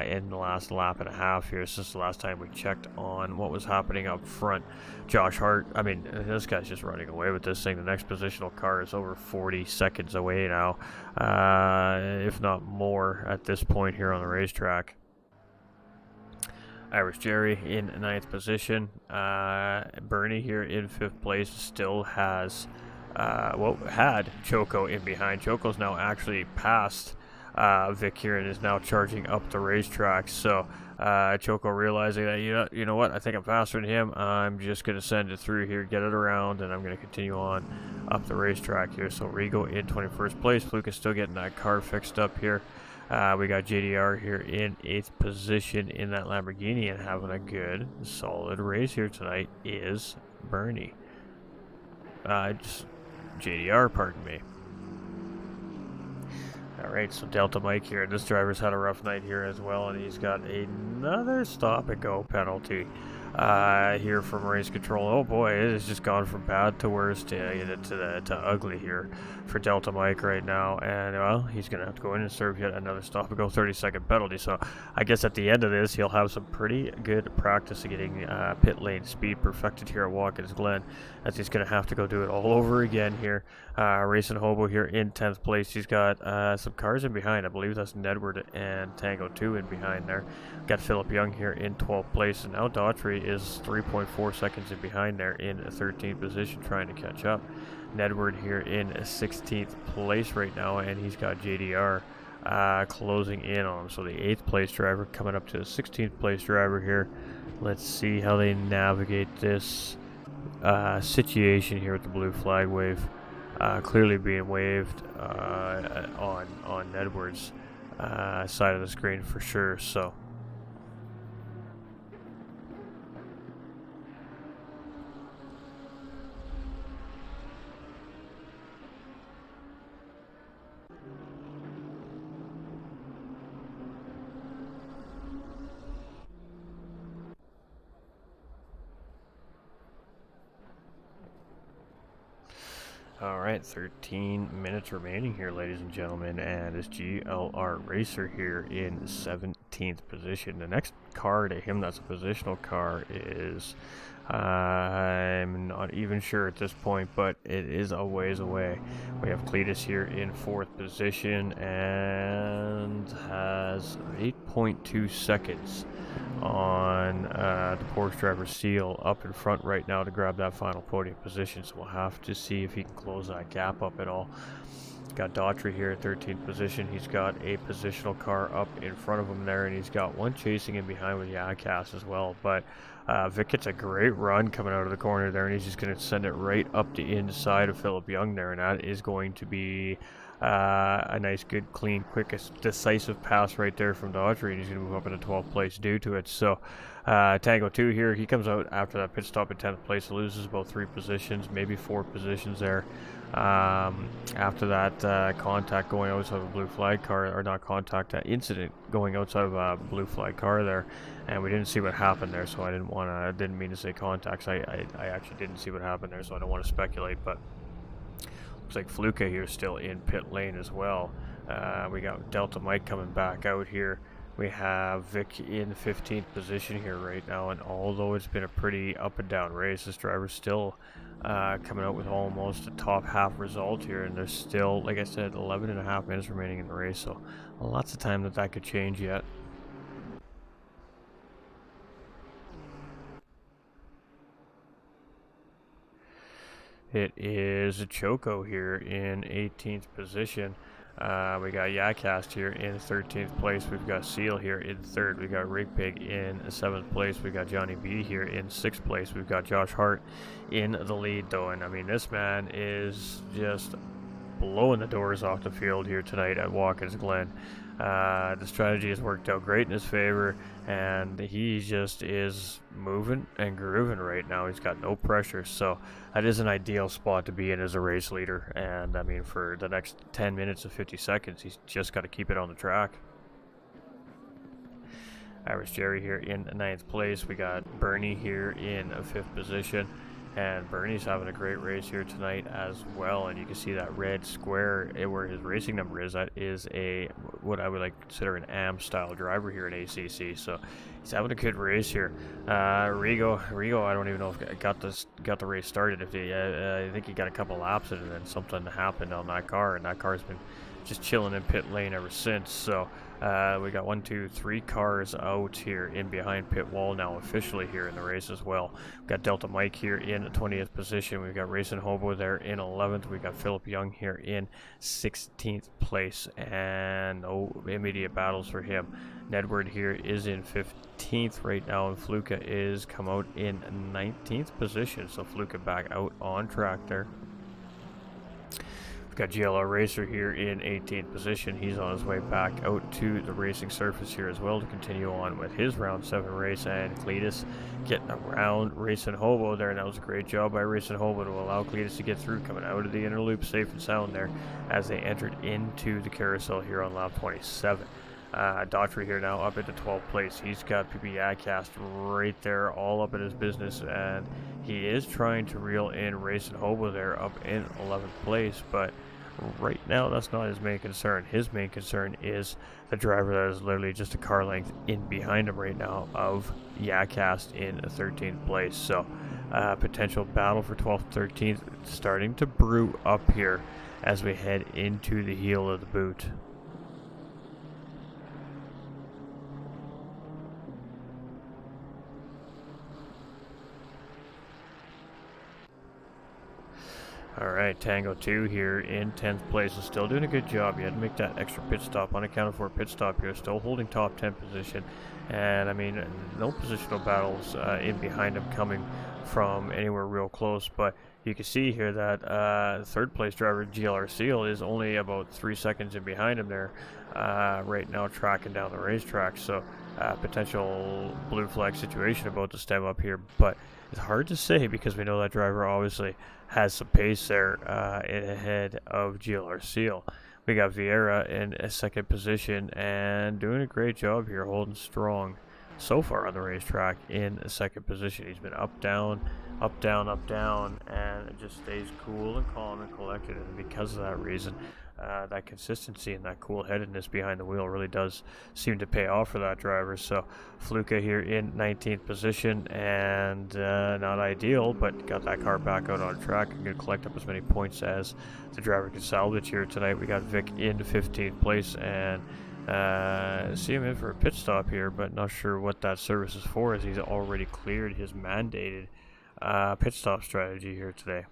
in the last lap and a half here. Since the last time we checked on what was happening up front. Josh Hart, I mean, this guy's just running away with this thing. The next positional car is over 40 seconds away now, if not more at this point here on the racetrack. Irish Jerry in 9th position. Bernie here in 5th place still has, had Choco in behind. Choco's now actually passed Vic here and is now charging up the racetrack. So Choco realizing that, you know what, I think I'm faster than him. I'm just going to send it through here, get it around, and I'm going to continue on up the racetrack here. So Rigo in 21st place. Fluke is still getting that car fixed up here. We got JDR here in 8th position in that Lamborghini, and having a good, solid race here tonight is Bernie. JDR, pardon me. Alright, so Delta Mike here. This driver's had a rough night here as well, and he's got another stop-and-go penalty here from race control. Oh boy, it has just gone from bad to worse to ugly here for Delta Mike right now. And well, he's going to have to go in and serve yet another stop-and-go 30-second penalty. So I guess at the end of this, he'll have some pretty good practice of getting pit lane speed perfected here at Watkins Glen, as he's going to have to go do it all over again here. Racing Hobo here in 10th place. He's got some cars in behind. I believe that's Nedward and Tango 2 in behind there. Got Philip Young here in 12th place, and now Daughtry is 3.4 seconds in behind there in 13th position, trying to catch up. Nedward here in 16th place right now, and he's got JDR closing in on him. So the 8th place driver coming up to the 16th place driver here. Let's see how they navigate this situation here with the blue flag wave. Clearly being waved on Nedward's side of the screen for sure. So Alright, 13 minutes remaining here, ladies and gentlemen, and this GLR Racer here in 17th position. The next car to him that's a positional car is, I'm not even sure at this point, but it is a ways away. We have Cletus here in 4th position and has 8.2 seconds on the Porsche driver Seal up in front right now to grab that final podium position. So we'll have to see if he can close that gap up at all. Got Daughtry here at 13th position. He's got a positional car up in front of him there, and he's got one chasing in behind with Yacast as well. But Vic gets a great run coming out of the corner there, and he's just going to send it right up the inside of Philip Young there, and that is going to be a nice, good, clean, quick, decisive pass right there from Daughtry, and he's going to move up into 12th place due to it. So Tango 2 here, he comes out after that pit stop in 10th place, loses about 3 positions, maybe 4 positions there. After that contact going outside of a blue flag car, or not contact, incident going outside of a blue flag car there, and we didn't see what happened there, so I didn't mean to say contacts. I actually didn't see what happened there, so I don't want to speculate, but looks like Fluka here still in pit lane as well. We got Delta Mike coming back out here. We have Vic in 15th position here right now, and although it's been a pretty up and down race, this driver's still coming out with almost a top half result here, and there's still, like I said, 11 and a half minutes remaining in the race, so lots of time that could change yet. It is Choco here in 18th position. We got Yakast here in 13th place. We've got Seal here in 3rd. We got Rig Pig in 7th place. We got Johnny B here in 6th place. We've got Josh Hart in the lead, though. And I mean, this man is just blowing the doors off the field here tonight at Watkins Glen. The strategy has worked out great in his favor, and he just is moving and grooving right now. He's got no pressure, so that is an ideal spot to be in as a race leader. And I mean, for the next 10 minutes and 50 seconds, he's just got to keep it on the track. Irish Jerry here in 9th place. We got Bernie here in 5th position. And Bernie's having a great race here tonight as well, and you can see that red square where his racing number is. That is what I would like to consider an AM style driver here in ACC. So he's having a good race here. Rigo, I don't even know if got the race started. I think he got a couple laps in, and then something happened on that car, and that car's been just chilling in pit lane ever since. So we got 1, 2, 3 cars out here in behind pit wall now officially here in the race as well. We've got Delta Mike here in 20th position. We've got Racing Hobo there in 11th. We got Philip Young here in 16th place, and immediate battles for him. Nedward here is in 15th right now, and Fluka is come out in 19th position. So Fluka back out on track there. Got GLR Racer here in 18th position. He's on his way back out to the racing surface here as well to continue on with his round 7 race. And Cletus getting around Racing Hobo there, and that was a great job by Racing Hobo to allow Cletus to get through, coming out of the inner loop safe and sound there as they entered into the carousel here on lap 27. Daughtry here now up into 12th place. He's got PP Adcast right there, all up in his business, and he is trying to reel in Racing Hobo there up in 11th place, but right now that's not his main concern. His main concern is the driver that is literally just a car length in behind him right now of Yakast in 13th place. So potential battle for 12th, 13th starting to brew up here as we head into the heel of the boot. Alright, Tango 2 here in 10th place is still doing a good job. You had to make that extra pit stop, unaccounted for pit stop here, still holding top 10 position. And I mean, no positional battles in behind him coming from anywhere real close, but you can see here that 3rd place driver GLR Seal is only about 3 seconds in behind him there right now, tracking down the racetrack. So potential blue flag situation about to stem up here, but it's hard to say because we know that driver obviously has some pace there ahead of GLR Seal. We got Vieira in a 2nd position and doing a great job here, holding strong so far on the racetrack in a 2nd position. He's been up, down, up, down, up, down, and it just stays cool and calm and collected. And because of that reason, that consistency and that cool-headedness behind the wheel really does seem to pay off for that driver. So Fluka here in 19th position, and not ideal, but got that car back out on track and going to collect up as many points as the driver can salvage here tonight. We got Vic in 15th place, and see him in for a pit stop here, but not sure what that service is for, as he's already cleared his mandated pit stop strategy here today.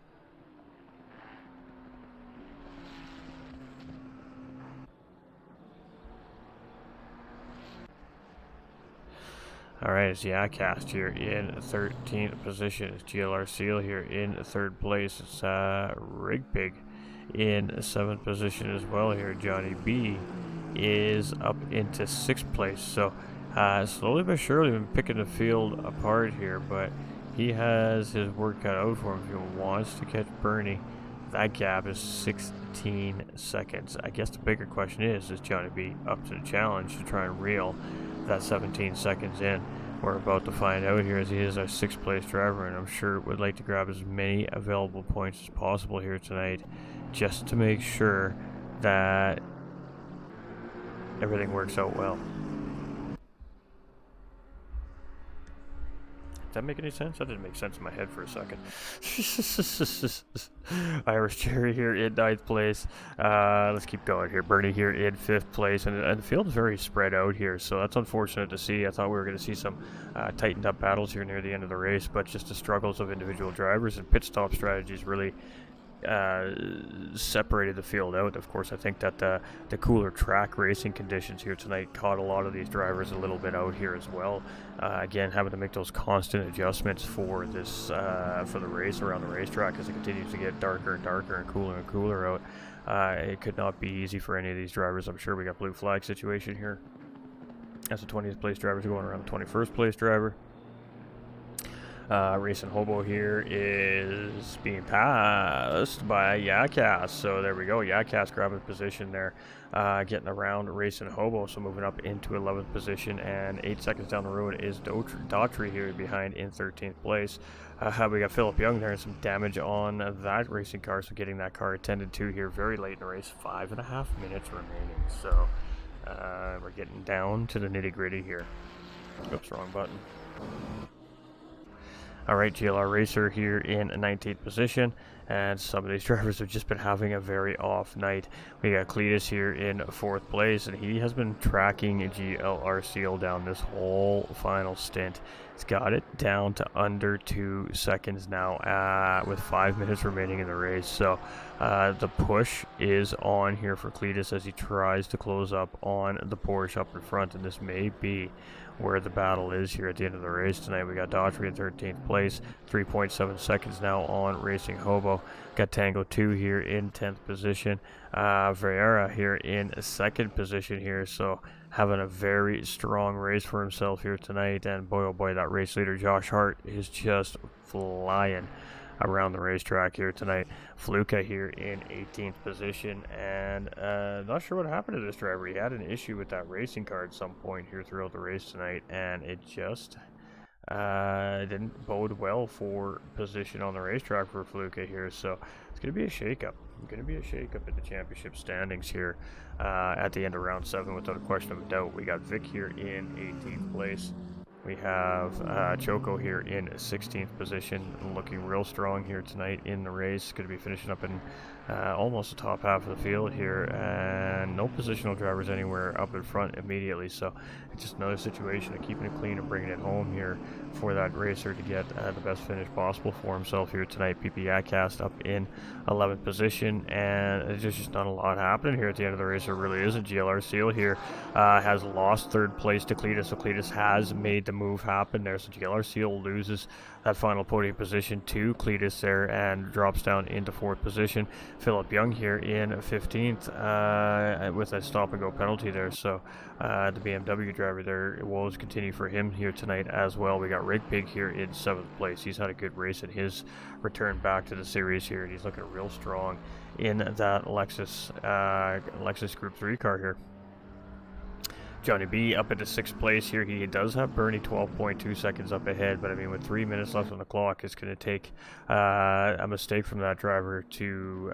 Alright, it's Yakast here in 13th position. It's GLR Seal here in 3rd place. It's Rig Pig in 7th position as well here. Johnny B is up into 6th place. So slowly but surely been picking the field apart here, but he has his work cut out for him if he wants to catch Bernie. That gap is 16 seconds. I guess the bigger question is Johnny B up to the challenge to try and reel that 17 seconds in? We're about to find out here, as he is our 6th place driver, and I'm sure would like to grab as many available points as possible here tonight, just to make sure that everything works out well. Does that make any sense? That didn't make sense in my head for a second. Irish Cherry here in 9th place. Let's keep going here. Bernie here in 5th place. And the field's very spread out here, so that's unfortunate to see. I thought we were going to see some tightened up battles here near the end of the race, but just the struggles of individual drivers and pit stop strategies really separated the field out. Of course, I think that the cooler track racing conditions here tonight caught a lot of these drivers a little bit out here as well. Again, having to make those constant adjustments for this for the race around the racetrack as it continues to get darker and darker and cooler out. It could not be easy for any of these drivers. I'm sure we got blue flag situation here. That's the 20th place drivers going around the 21st place driver. Racing Hobo here is being passed by Yakas. So there we go. Yakas grabbing position there, getting around Racing Hobo. So moving up into 11th position, and 8 seconds down the road is Daughtry here behind in 13th place. We got Philip Young there and some damage on that racing car. So getting that car attended to here very late in the race. 5.5 minutes remaining. So we're getting down to the nitty gritty here. Oops, wrong button. Alright, GLR Racer here in 19th position, and some of these drivers have just been having a very off night. We got Cletus here in 4th place, and he has been tracking GLR Seal down this whole final stint. He's got it down to under 2 seconds now, with 5 minutes remaining in the race. So the push is on here for Cletus as he tries to close up on the Porsche up in front, and this may be where the battle is here at the end of the race tonight. We got Daughtry in 13th place, 3.7 seconds now on Racing Hobo. Got Tango 2 here in 10th position. Vieira here in 2nd position here, so having a very strong race for himself here tonight. And boy, oh boy, that race leader Josh Hart is just flying around the racetrack here tonight. Fluka here in 18th position, and not sure what happened to this driver. He had an issue with that racing car at some point here throughout the race tonight, and it just didn't bode well for position on the racetrack for Fluka here. So it's going to be a shakeup. Going to be a shakeup in the championship standings here at the end of round 7, without a question of a doubt. We got Vic here in 18th place. We have Choco here in 16th position, looking real strong here tonight in the race. Going to be finishing up in almost the top half of the field here, and no positional drivers anywhere up in front immediately. So it's just another situation of keeping it clean and bringing it home here for that racer to get the best finish possible for himself here tonight. PP Yacast up in 11th position, and there's just not a lot happening here at the end of the race. There really isn't. GLR Seal here has lost 3rd place to Cletus, so Cletus has made the move happen there. So GLR Seal loses that final podium position to Cletus there and drops down into 4th position. Philip Young here in 15th with a stop and go penalty there. So the BMW driver there, woes continue for him here tonight as well. We got Rig Pig here in 7th place. He's had a good race in his return back to the series here, and he's looking real strong in that Lexus Group 3 car here. Johnny B up into 6th place here. He does have Bernie 12.2 seconds up ahead, but I mean, with 3 minutes left on the clock, it's going to take a mistake from that driver to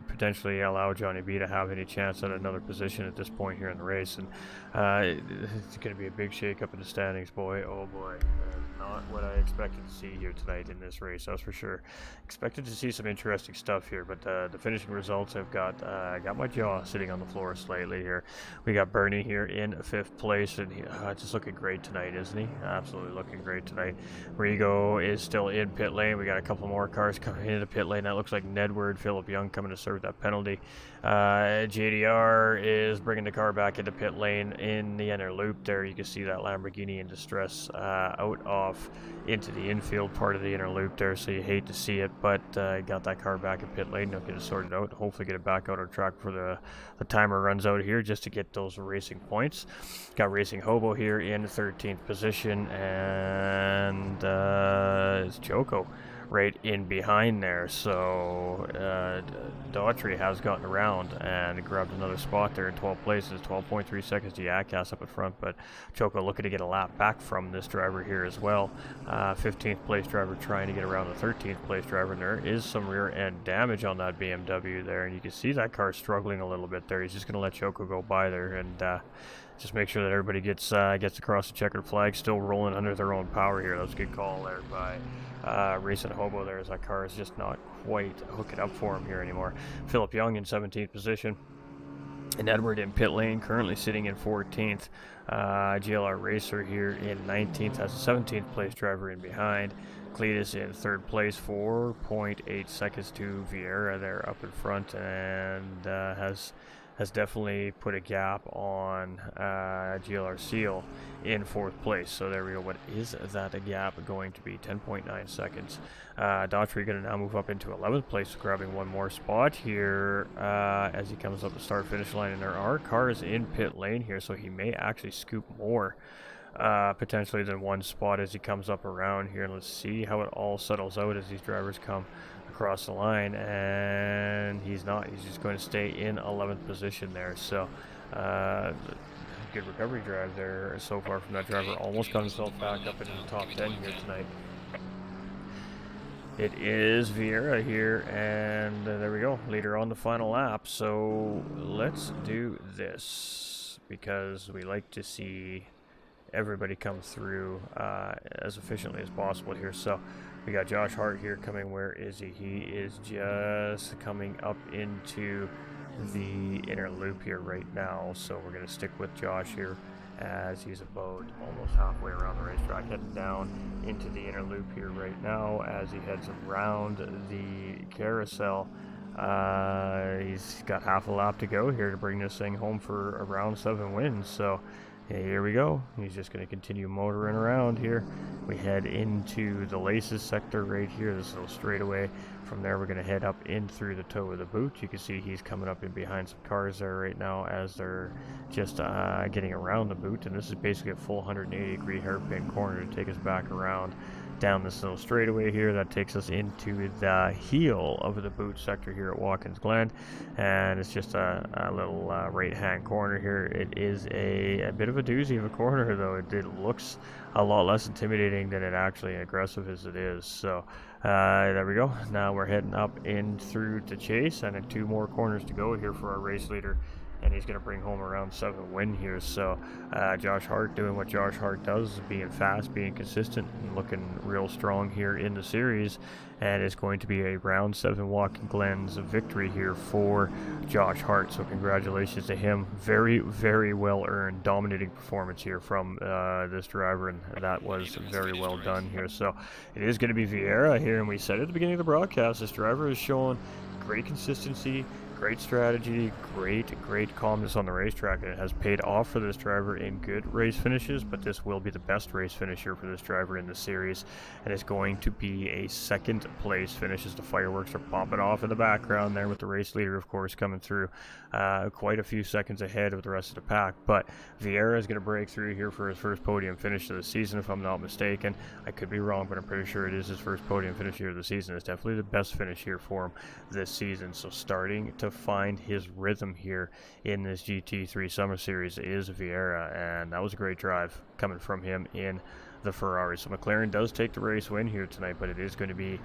potentially allow Johnny B to have any chance at another position at this point here in the race. And it's going to be a big shake-up in the standings, boy. Oh boy. Not what I expected to see here tonight in this race, that's for sure. Expected to see some interesting stuff here, but the finishing results have got my jaw sitting on the floor slightly here. We got Bernie here in 5th place, and just looking great tonight, isn't he? Absolutely looking great tonight. Rigo is still in pit lane. We got a couple more cars coming into pit lane. That looks like Nedward, Philip Young coming to serve that penalty. JDR is bringing the car back into pit lane in the inner loop there. You can see that Lamborghini in distress out off into the infield part of the inner loop there, so you hate to see it, but got that car back in pit lane. They'll get it sorted out, hopefully get it back out on track before the timer runs out here, just to get those racing points. Got Racing Hobo here in 13th position, and it's Choco right in behind there. So Daughtry has gotten around and grabbed another spot there in 12 places. 12.3 seconds to Yakas up in front, but Choco looking to get a lap back from this driver here as well. 15th place driver trying to get around the 13th place driver, and there is some rear end damage on that BMW there, and you can see that car struggling a little bit there. He's just going to let Choco go by there and just make sure that everybody gets across the checkered flag, still rolling under their own power here. That was a good call there by Racing Hobo there, as that car is just not quite hooking up for him here anymore. Philip Young in 17th position. And Edward in pit lane, currently sitting in 14th. GLR Racer here in 19th, has a 17th place driver in behind. Cletus in 3rd place, 4.8 seconds to Vieira there up in front, and has definitely put a gap on GLR Seal in 4th place. So there we go. What is that gap going to be? 10.9 seconds. Daughtry going to now move up into 11th place, grabbing one more spot here as he comes up the start-finish line. And there are cars in pit lane here, so he may actually scoop more potentially than one spot as he comes up around here. Let's see how it all settles out as these drivers come across the line, and he's just going to stay in 11th position there. So good recovery drive there so far from that driver. Almost got himself back up into the top 10 here tonight. It is Vieira here, and there we go, leader on the final lap. So let's do this because we like to see everybody come through as efficiently as possible here. So we got Josh Hart here coming. Where is he? He is just coming up into the inner loop here right now. So we're going to stick with Josh here as he's about almost halfway around the racetrack, heading down into the inner loop here right now as he heads around the carousel. He's got half a lap to go here to bring this thing home for a round 7 win. So here we go. He's just going to continue motoring around here. We head into the laces sector right here, this little straightaway. From there, we're going to head up in through the toe of the boot. You can see he's coming up in behind some cars there right now as they're just getting around the boot. And this is basically a full 180-degree hairpin corner to take us back around down this little straightaway here. That takes us into the heel of the boot sector here at Watkins Glen, and it's just a little right-hand corner here. It is a bit of a doozy of a corner, though. It looks a lot less intimidating than it actually aggressive as it is. So there we go. Now we're heading up in through to Chase, and 2 more corners to go here for our race leader, and he's going to bring home around 7 win here. So Josh Hart doing what Josh Hart does, being fast, being consistent, and looking real strong here in the series. And it's going to be a round 7 Watkins Glen's victory here for Josh Hart. So congratulations to him. Very, very well earned, dominating performance here from this driver, and that was very well done here. So it is going to be Vieira here, and we said at the beginning of the broadcast, this driver is showing great consistency, great strategy, great calmness on the racetrack, and it has paid off for this driver in good race finishes. But this will be the best race finish here for this driver in the series, and it's going to be a 2nd place finish as the fireworks are popping off in the background there, with the race leader of course coming through quite a few seconds ahead of the rest of the pack. But Vieira is going to break through here for his first podium finish of the season, if I'm not mistaken. I could be wrong, but I'm pretty sure it is his first podium finish here of the season. It's definitely the best finish here for him this season. So starting to find his rhythm here in this GT3 Summer Series is Vieira, and that was a great drive coming from him in the Ferrari. So McLaren does take the race win here tonight, but it is going to be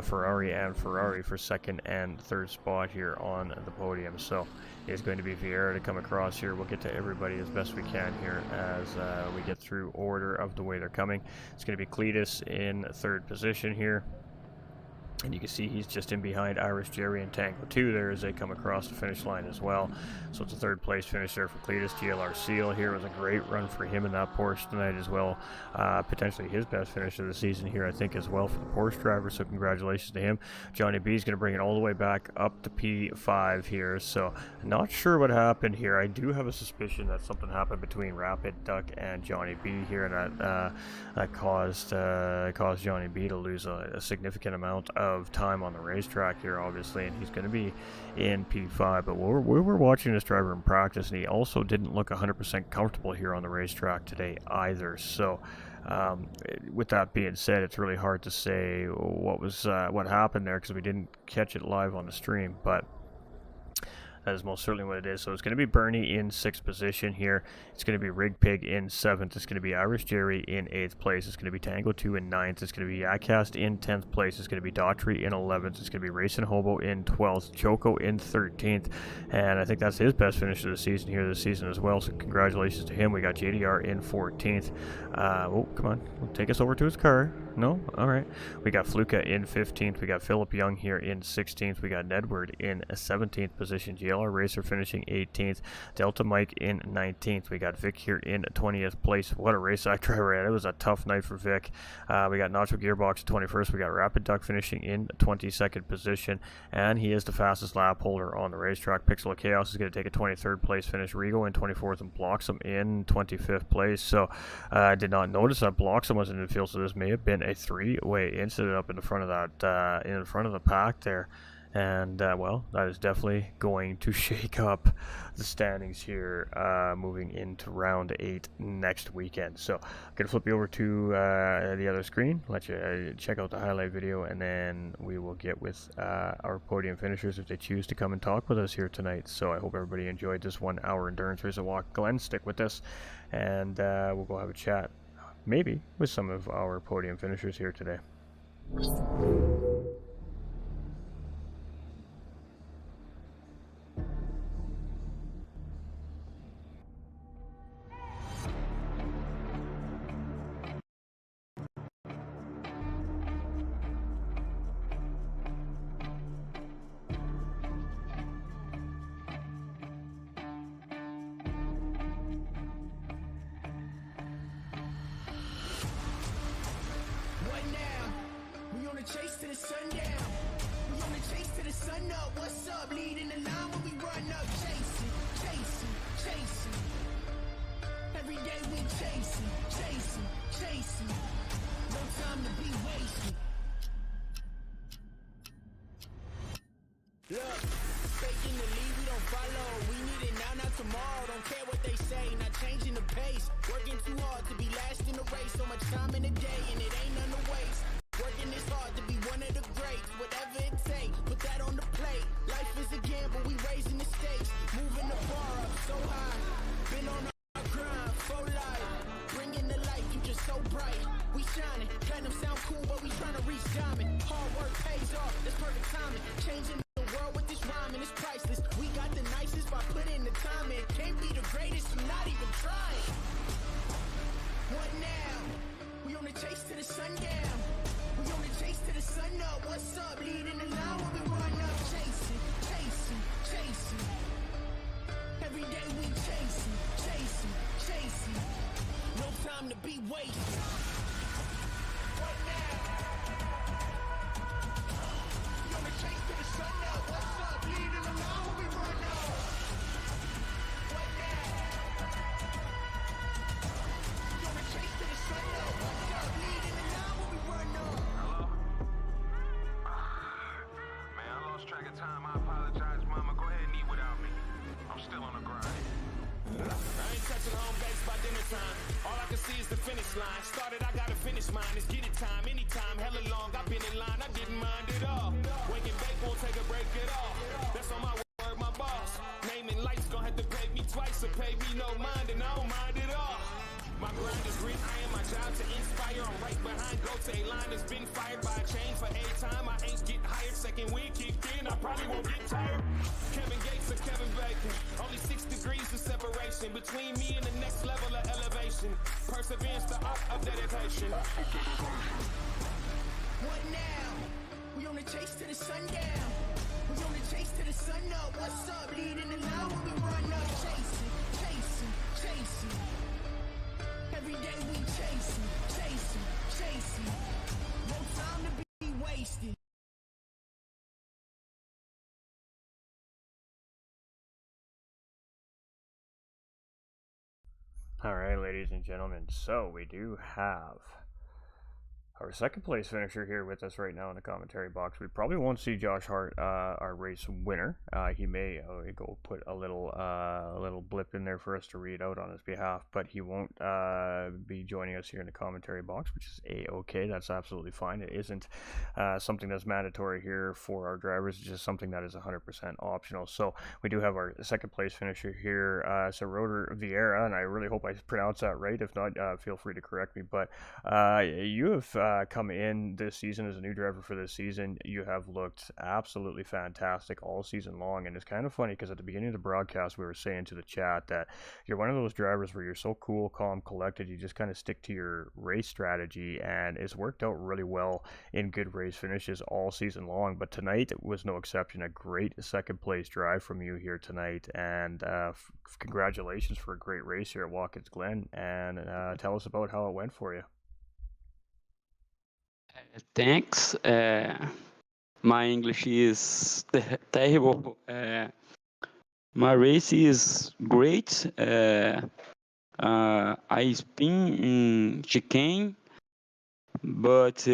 Ferrari for 2nd and 3rd spot here on the podium. So it's going to be Vieira to come across here. We'll get to everybody as best we can here as we get through order of the way they're coming. It's going to be Cletus in 3rd position here. And you can see he's just in behind Irish Jerry and Tango 2 there as they come across the finish line as well. So it's a 3rd place finish there for Cletus. GLR Seal here was a great run for him in that Porsche tonight as well. Potentially his best finish of the season here, I think, as well for the Porsche driver. So congratulations to him. Johnny B is going to bring it all the way back up to P5 here. So not sure what happened here. I do have a suspicion that something happened between Rapid Duck and Johnny B here, and that caused Johnny B to lose a significant amount of time on the racetrack here, obviously, and he's going to be in P5. But we were watching this driver in practice, and he also didn't look 100% comfortable here on the racetrack today either. So With that being said, it's really hard to say what happened there because we didn't catch it live on the stream, but that is most certainly what it is. So it's going to be Bernie in 6th position here. It's going to be Rig Pig in 7th. It's going to be Irish Jerry in 8th place. It's going to be Tango 2 in 9th. It's going to be Yakcast in 10th place. It's going to be Daughtry in 11th. It's going to be Racing Hobo in 12th. Choco in 13th. And I think that's his best finish of the season here this season as well. So congratulations to him. We got JDR in 14th. Oh, come on. Take us over to his car. No? All right. We got Fluka in 15th. We got Philip Young here in 16th. We got Nedward in 17th position. GLR Racer finishing 18th. Delta Mike in 19th. We got Vic here in 20th place. What a race I driver at. It was a tough night for Vic. We got Nacho Gearbox 21st. We got Rapid Duck finishing in 22nd position. And he is the fastest lap holder on the racetrack. Pixel of Chaos is going to take a 23rd place finish. Rigo in 24th and Bloxham in 25th place. So I did not notice that Bloxham was in the field, so this may have been a three-way incident up in the front of that in front of the pack there. And well, that is definitely going to shake up the standings here moving into round 8 next weekend. So I'm going to flip you over to the other screen, let you check out the highlight video, and then we will get with our podium finishers if they choose to come and talk with us here tonight. So I hope everybody enjoyed this 1-hour endurance race at Watkins Glen. Stick with us, and we'll go have a chat, maybe with some of our podium finishers here today. Chase to the sundown. We on the chase to the sun up. What's up? Leading the line when we run up. Chasing, chasing, chasing. Every day we chasing, chasing, chasing. No time to be wasted. Look, faking the lead, we don't follow. We need it now, not tomorrow. Don't care what they say, not changing the pace. Working too hard to be last in the race. So much time in the day, and it ain't none to waste. Working this hard to be one of the greats, whatever it takes, put that on the plate. Life is a gamble, we raising the stakes, moving the bar up so high. Been on our grind, for life, bringing the light, you just so bright. We shining, platinum sound cool, but we trying to reach diamond. Hard work pays off, that's perfect timing. Changing the world with this rhyming, it's priceless. We got the nicest by putting the time in. Can't be the greatest, I'm not even trying. What now? We on the chase to the sundown. We on the chase to the sun up. What's up? Leading the line when we run up. Chasing, chasing, chasing. Every day we chasing, chasing, chasing. No time to be wasted. What now? We on the chase to the sun up. What's up? Leading the line when we run up. What now? We on the chase to the sun up. What's up? Leading the line when we run up. Track of time, I apologize, mama. Go ahead and eat without me. I'm still on the grind. I ain't touching home base by dinner time. All I can see is the finish line. Started, I gotta finish mine. It's get it time, anytime, hella long. I've been in line, I didn't mind it all. Wake and bake, won't take a break at all. That's on my word, my boss. Naming lights, gon' have to pay me twice or pay me no mind, and I don't mind it all. My grind is green, I am my job to inspire. I'm right behind Gote, line has been fired by a chain for a time. I ain't get hired, second week kicked in, I probably won't get tired. Kevin Gates or Kevin Bacon, only 6 degrees of separation between me and the next level of elevation. Perseverance, the art of dedication. What now? We on the chase to the sundown. We on the chase to the sun up. What's up? Leading the line when we run up. Chasing, chasing, chasing. Every day we chasing, chasing, chasing. No time to be wasted. All right, ladies and gentlemen, so we do have our second place finisher here with us right now in the commentary box. We probably won't see Josh Hart, our race winner. He may go put a little blip in there for us to read out on his behalf, but he won't be joining us here in the commentary box, which is a-okay. That's absolutely fine. It isn't something that's mandatory here for our drivers. It's just something that is 100% optional. So we do have our second place finisher here, Roder Vieira, and I really hope I pronounced that right. If not, feel free to correct me. But you have come in this season as a new driver for this season. You have looked absolutely fantastic all season long, and it's kind of funny because at the beginning of the broadcast we were saying to the chat that you're one of those drivers where you're so cool, calm, collected, you just kind of stick to your race strategy, and it's worked out really well in good race finishes all season long. But tonight was no exception. A great second place drive from you here tonight, and congratulations for a great race here at Watkins Glen, and tell us about how it went for you. Thanks. My English is terrible. My race is great. I spin in chicane, but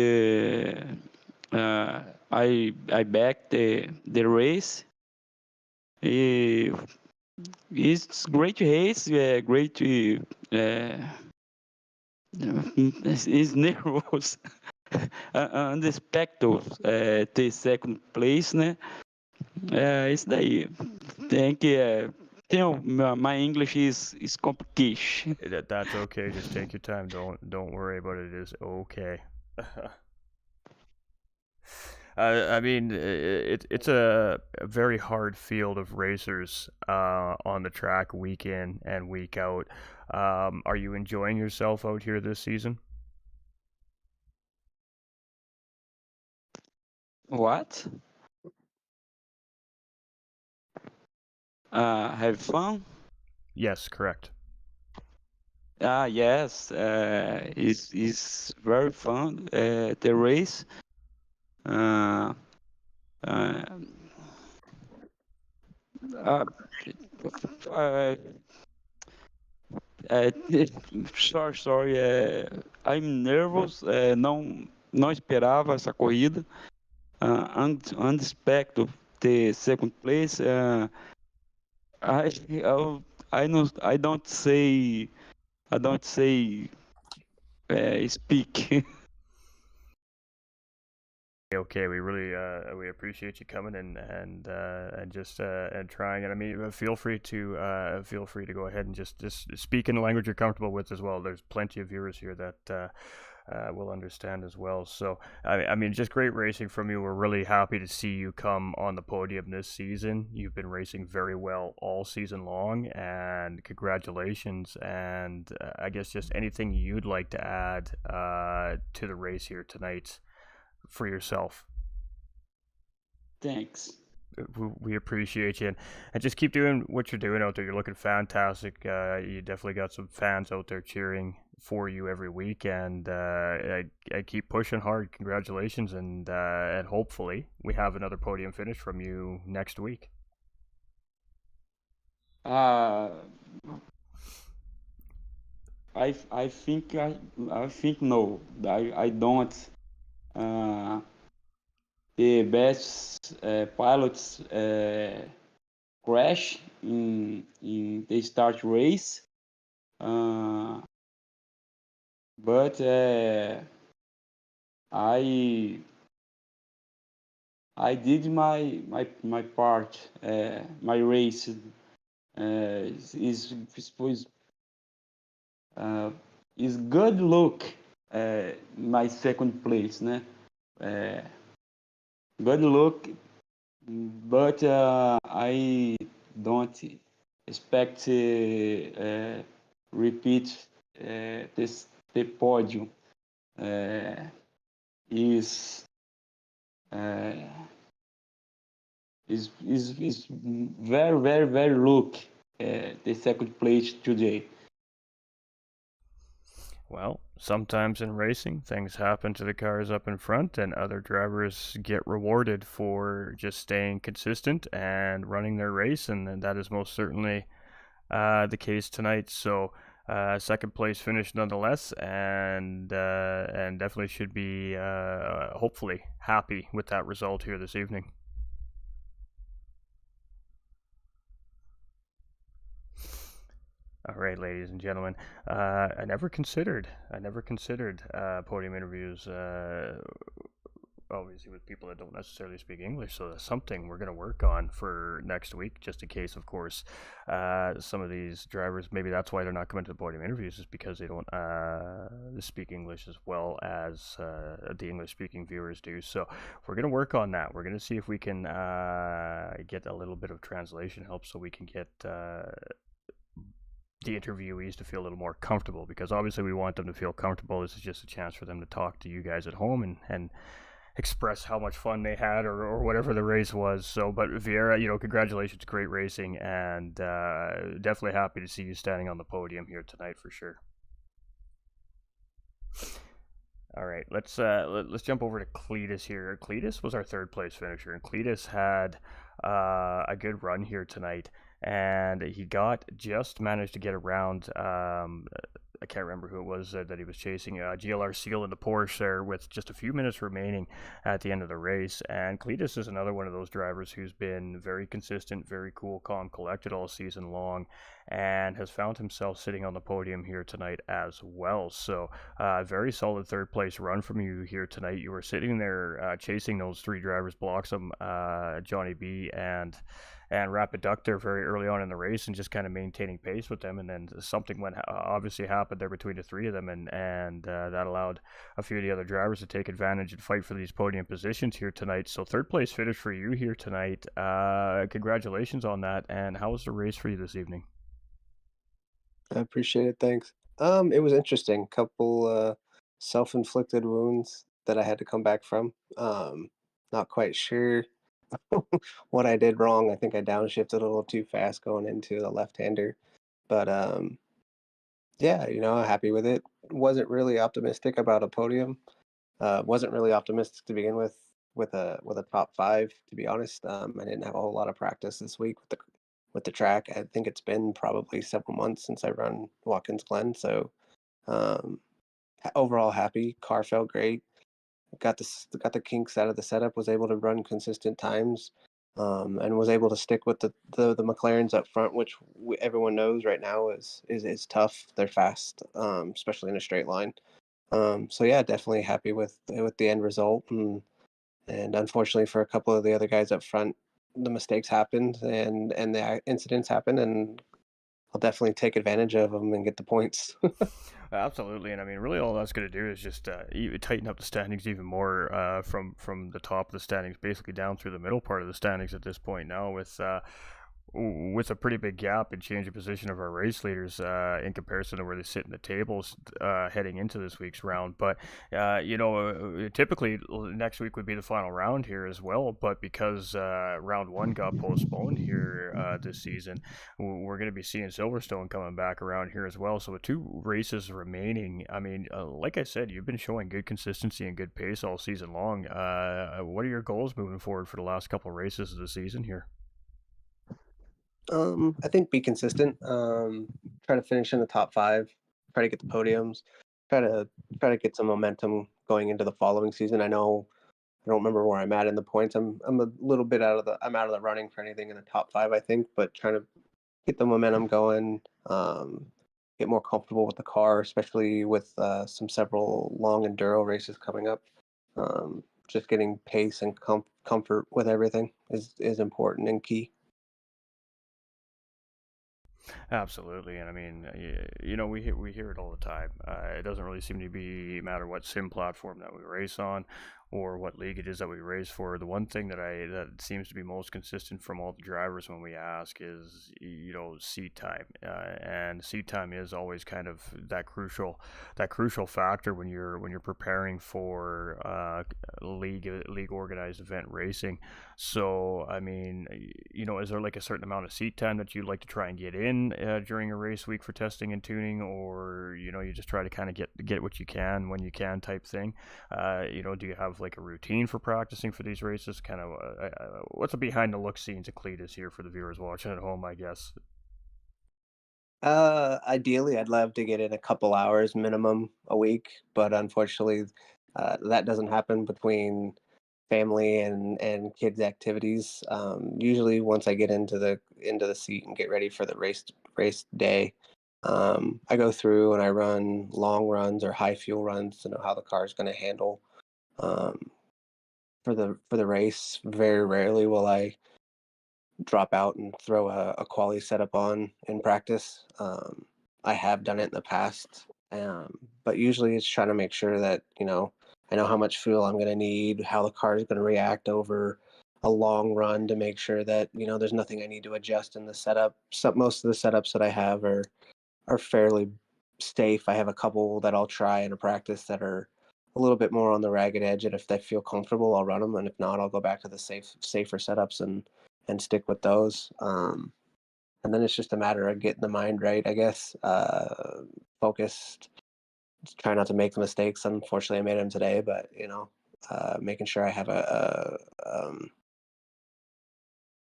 I back the race. It's great race. Great. It's nervous. Unexpected ter second place, né? Isso daí. Tem que my English is complication. That's okay. Just take your time. Don't worry about it. It is okay. I mean, it's a very hard field of racers on the track week in and week out. Are you enjoying yourself out here this season? What? Have fun? Yes, correct. Yes. It's very fun. The race. Sorry. I'm nervous. Não esperava essa corrida. Unexpected the second place. I don't say speak. Okay, we really we appreciate you coming and just and trying it. I mean, feel free to go ahead and just speak in the language you're comfortable with as well. There's plenty of viewers here that will understand as well. So I mean, just great racing from you. We're really happy to see you come on the podium this season. You've been racing very well all season long, and congratulations. And I guess just anything you'd like to add to the race here tonight for yourself. Thanks. We appreciate you, and just keep doing what you're doing out there. You're looking fantastic. You definitely got some fans out there cheering for you every week, and I keep pushing hard. Congratulations, and hopefully we have another podium finish from you next week. I think no. I don't. The best pilots crash in the start race, but I did my part. My race is good look. My second place, né? Good luck, but I don't expect repeat the podium. Is very look the second place today. Well, sometimes in racing, things happen to the cars up in front, and other drivers get rewarded for just staying consistent and running their race, and that is most certainly the case tonight. So second place finish nonetheless, and definitely should be hopefully happy with that result here this evening. All right, ladies and gentlemen, I never considered podium interviews. Obviously with people that don't necessarily speak English, so that's something we're going to work on for next week, just in case, of course, some of these drivers, maybe that's why they're not coming to the podium interviews, is because they don't speak English as well as the English-speaking viewers do. So we're going to work on that. We're going to see if we can get a little bit of translation help so we can get the interviewees to feel a little more comfortable, because obviously we want them to feel comfortable. This is just a chance for them to talk to you guys at home and express how much fun they had, or whatever the race was. So, but Vieira, congratulations, great racing, and definitely happy to see you standing on the podium here tonight for sure. All right, let's jump over to Cletus here. Cletus was our third place finisher, and Cletus had a good run here tonight, and he just managed to get around. I can't remember who it was that he was chasing. GLR Seal in the Porsche there with just a few minutes remaining at the end of the race. And Cletus is another one of those drivers who's been very consistent, very cool, calm, collected all season long, and has found himself sitting on the podium here tonight as well. So very solid third place run from you here tonight. You were sitting there chasing those three drivers, Bloxham, Johnny B, and Rapid Duck there very early on in the race, and just kind of maintaining pace with them. And then something obviously happened there between the three of them, and that allowed a few of the other drivers to take advantage and fight for these podium positions here tonight. So third place finish for you here tonight. Congratulations on that. And how was the race for you this evening? I appreciate it. Thanks. It was interesting. Couple self-inflicted wounds that I had to come back from. Not quite sure what I did wrong. I think I downshifted a little too fast going into the left-hander, but yeah, happy with it. Wasn't really optimistic about a podium. Wasn't really optimistic to begin with a top five, to be honest. I didn't have a whole lot of practice this week with the track. I think it's been probably several months since I run Watkins Glen, so overall happy. Car felt great. Got the kinks out of the setup. Was able to run consistent times, and was able to stick with the McLarens up front, which everyone knows right now is tough. They're fast, especially in a straight line. So yeah, definitely happy with the end result, and unfortunately for a couple of the other guys up front, the mistakes happened and the incidents happened, and I'll definitely take advantage of them and get the points. Absolutely, and I mean, really, all that's going to do is just tighten up the standings even more from the top of the standings, basically down through the middle part of the standings at this point now, with a pretty big gap in change of position of our race leaders in comparison to where they sit in the tables heading into this week's round. But typically next week would be the final round here as well, but because round one got postponed here this season, we're going to be seeing Silverstone coming back around here as well. So with two races remaining, I mean, like I said, you've been showing good consistency and good pace all season long. What are your goals moving forward for the last couple of races of the season here? I think be consistent. Try to finish in the top five. Try to get the podiums. Try to get some momentum going into the following season. I know I don't remember where I'm at in the points. I'm a little bit out of the running for anything in the top five, I think. But trying to get the momentum going. Get more comfortable with the car, especially with several long enduro races coming up. Just getting pace and comfort with everything is important and key. Absolutely, and I mean, we hear it all the time. It doesn't really seem to be matter what sim platform that we race on, or what league it is that we race for. The one thing that seems to be most consistent from all the drivers when we ask is seat time, and seat time is always kind of that crucial factor when you're preparing for league organized event racing. So I mean, is there like a certain amount of seat time that you'd like to try and get in during a race week for testing and tuning, or you just try to kind of get what you can when you can type thing? Do you have like a routine for practicing for these races? Kind of what's the behind the look scenes of Cletus here for the viewers watching at home, I guess? Ideally, I'd love to get in a couple hours minimum a week, but unfortunately, that doesn't happen between family and kids' activities. Usually, once I get into the seat and get ready for the race day, I go through and I run long runs or high fuel runs to know how the car is going to handle um, for the race. Very rarely will I drop out and throw a quality setup on in practice. I have done it in the past, but usually it's trying to make sure that I know how much fuel I'm going to need, how the car is going to react over a long run to make sure that there's nothing I need to adjust in the setup. Most of the setups that I have are fairly safe. I have a couple that I'll try in a practice that are a little bit more on the ragged edge, and if they feel comfortable, I'll run them, and if not, I'll go back to the safer setups and stick with those. And then it's just a matter of getting the mind right, I guess. Focused, try not to make the mistakes. Unfortunately, I made them today, but making sure I have a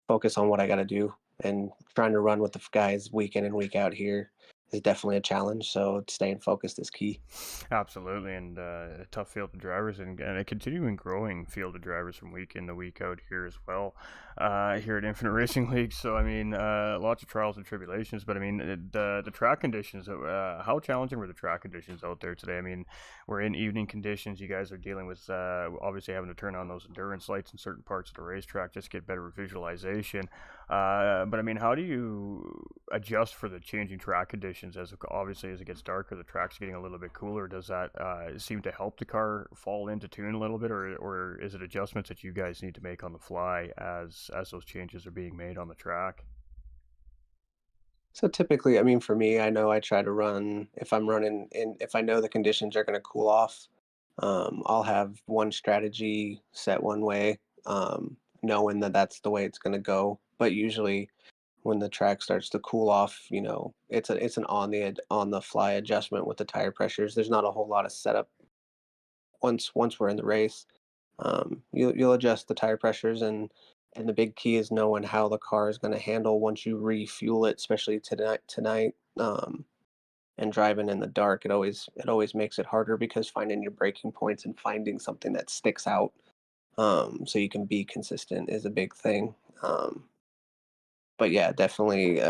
focus on what I got to do, and trying to run with the guys week in and week out here is definitely a challenge. So staying focused is key. Absolutely, and a tough field of drivers, and a continuing growing field of drivers from week in to week out here as well, here at Infinite Racing League. So I mean, lots of trials and tribulations, but I mean, the track conditions. How challenging were the track conditions out there today? I mean, we're in evening conditions. You guys are dealing with obviously having to turn on those endurance lights in certain parts of the racetrack just to get better visualization. But I mean, how do you adjust for the changing track conditions as it gets darker, the track's getting a little bit cooler? Does that seem to help the car fall into tune a little bit, or is it adjustments that you guys need to make on the fly as those changes are being made on the track? So typically, I mean, for me, I know I try to run if I'm running in if I know the conditions are going to cool off. I'll have one strategy set one way, knowing that that's the way it's going to go. But usually, when the track starts to cool off, it's an on the fly adjustment with the tire pressures. There's not a whole lot of setup once we're in the race. You'll adjust the tire pressures, and the big key is knowing how the car is going to handle once you refuel it, especially tonight. And driving in the dark, it always makes it harder because finding your breaking points and finding something that sticks out, so you can be consistent is a big thing. But yeah, definitely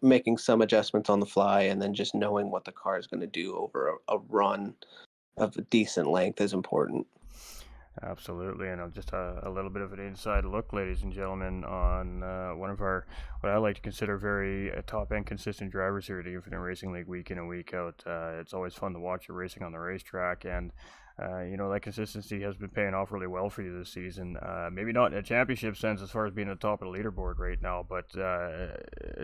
making some adjustments on the fly, and then just knowing what the car is going to do over a run of a decent length is important. Absolutely, and just a little bit of an inside look, ladies and gentlemen, on one of our, what I like to consider very top-end consistent drivers here at the Infinite Racing League week in and week out. It's always fun to watch you racing on the racetrack, and that consistency has been paying off really well for you this season. Maybe not in a championship sense as far as being at the top of the leaderboard right now, but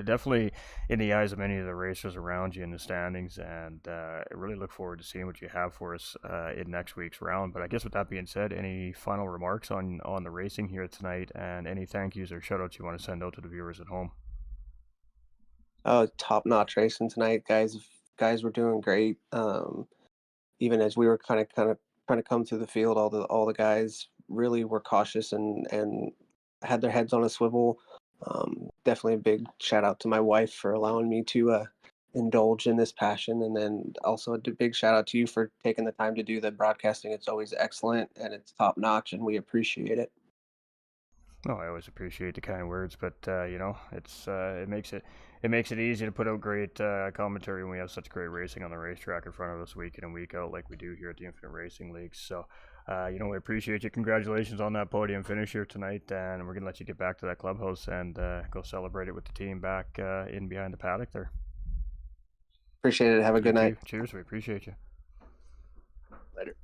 definitely in the eyes of many of the racers around you in the standings. And I really look forward to seeing what you have for us in next week's round. But I guess with that being said, any final remarks on the racing here tonight, and any thank yous or shout outs you want to send out to the viewers at home? Oh, top-notch racing tonight, guys. Guys were doing great. Even as we were kind of trying to come through the field, all the guys really were cautious and had their heads on a swivel. Definitely a big shout out to my wife for allowing me to indulge in this passion, and then also a big shout out to you for taking the time to do the broadcasting. It's always excellent and it's top notch, and we appreciate it. Oh, I always appreciate the kind words, but it makes it easy to put out great commentary when we have such great racing on the racetrack in front of us week in and week out, like we do here at the Infinite Racing League. So, we appreciate you. Congratulations on that podium finish here tonight, and we're gonna let you get back to that clubhouse and go celebrate it with the team back in behind the paddock there. Appreciate it. Have a good night. Cheers. We appreciate you. Later.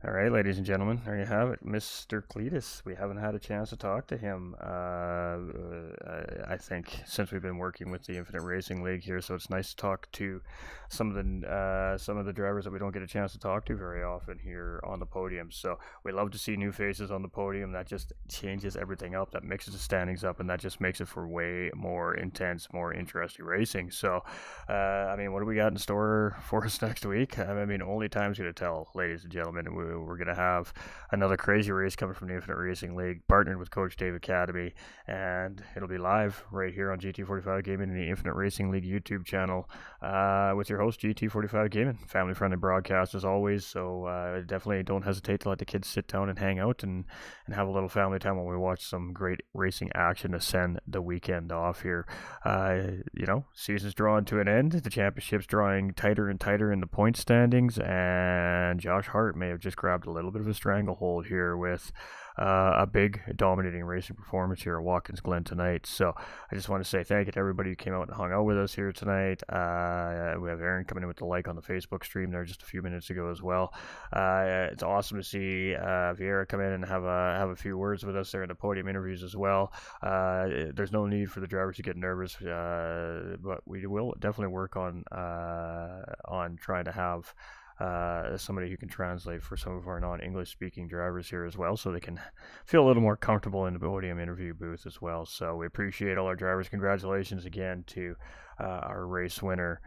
All right, ladies and gentlemen, there you have it, Mr. Cletus. We haven't had a chance to talk to him, I think, since we've been working with the Infinite Racing League here. So it's nice to talk to some of the drivers that we don't get a chance to talk to very often here on the podium. So we love to see new faces on the podium. That just changes everything up. That mixes the standings up, and that just makes it for way more intense, more interesting racing. So, what do we got in store for us next week? Only time's going to tell, ladies and gentlemen. We're going to have another crazy race coming from the Infinite Racing League, partnered with Coach Dave Academy, and it'll be live right here on GT45 Gaming and the Infinite Racing League YouTube channel with your host, GT45 Gaming. Family-friendly broadcast as always, so definitely don't hesitate to let the kids sit down and hang out and have a little family time while we watch some great racing action to send the weekend off here. Season's drawing to an end. The championship's drawing tighter and tighter in the point standings, and Josh Hart may have just grabbed a little bit of a stranglehold here with a big dominating racing performance here at Watkins Glen tonight. So I just want to say thank you to everybody who came out and hung out with us here tonight. We have Aaron coming in with the like on the Facebook stream there just a few minutes ago as well. It's awesome to see Vieira come in and have a few words with us there in the podium interviews as well. There's no need for the drivers to get nervous, but we will definitely work on trying to have somebody who can translate for some of our non-English speaking drivers here as well, so they can feel a little more comfortable in the podium interview booth as well. So we appreciate all our drivers. Congratulations again to our race winner,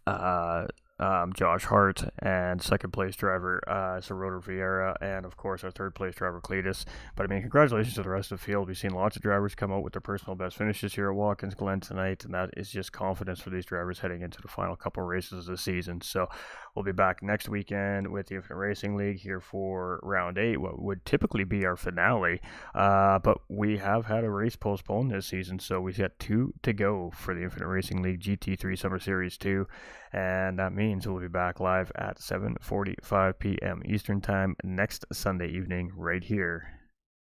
Josh Hart, and second place driver Roder Vieira, and of course our third place driver Cletus. But I mean, congratulations to the rest of the field. We've seen lots of drivers come out with their personal best finishes here at Watkins Glen tonight, and that is just confidence for these drivers heading into the final couple races of the season. So we'll be back next weekend with the Infinite Racing League here for round 8, what would typically be our finale, but we have had a race postponed this season, so we've got 2 to go for the Infinite Racing League GT3 Summer Series 2, and that means we'll be back live at 7:45 p.m. Eastern Time next Sunday evening right here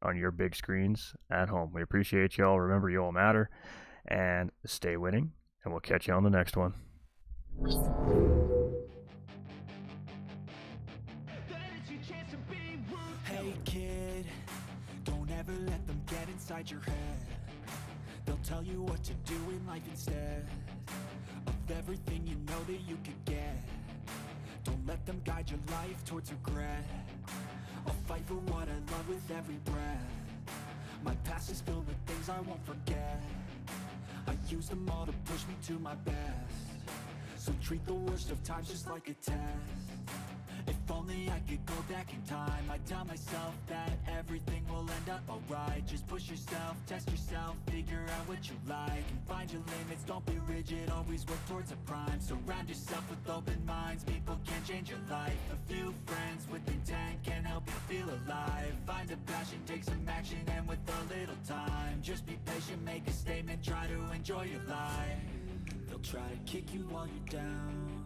on your big screens at home. We appreciate y'all. Remember, you all matter, and stay winning, and we'll catch you on the next one. Hey kid, don't ever let them get inside your head. They'll tell you what to do in life instead of everything you know that you could get. Don't let them guide your life towards regret. I'll fight for what I love with every breath. My past is filled with things I won't forget. I use them all to push me to my best. So treat the worst of times just like a test. If only I could go back in time, I'd tell myself that everything will end up alright. Just push yourself, test yourself, figure out what you like, and find your limits, don't be rigid, always work towards a prime. Surround yourself with open minds, people can change your life. A few friends with intent can help you feel alive. Find a passion, take some action, and with a little time, just be patient, make a statement, try to enjoy your life. They'll try to kick you while you're down,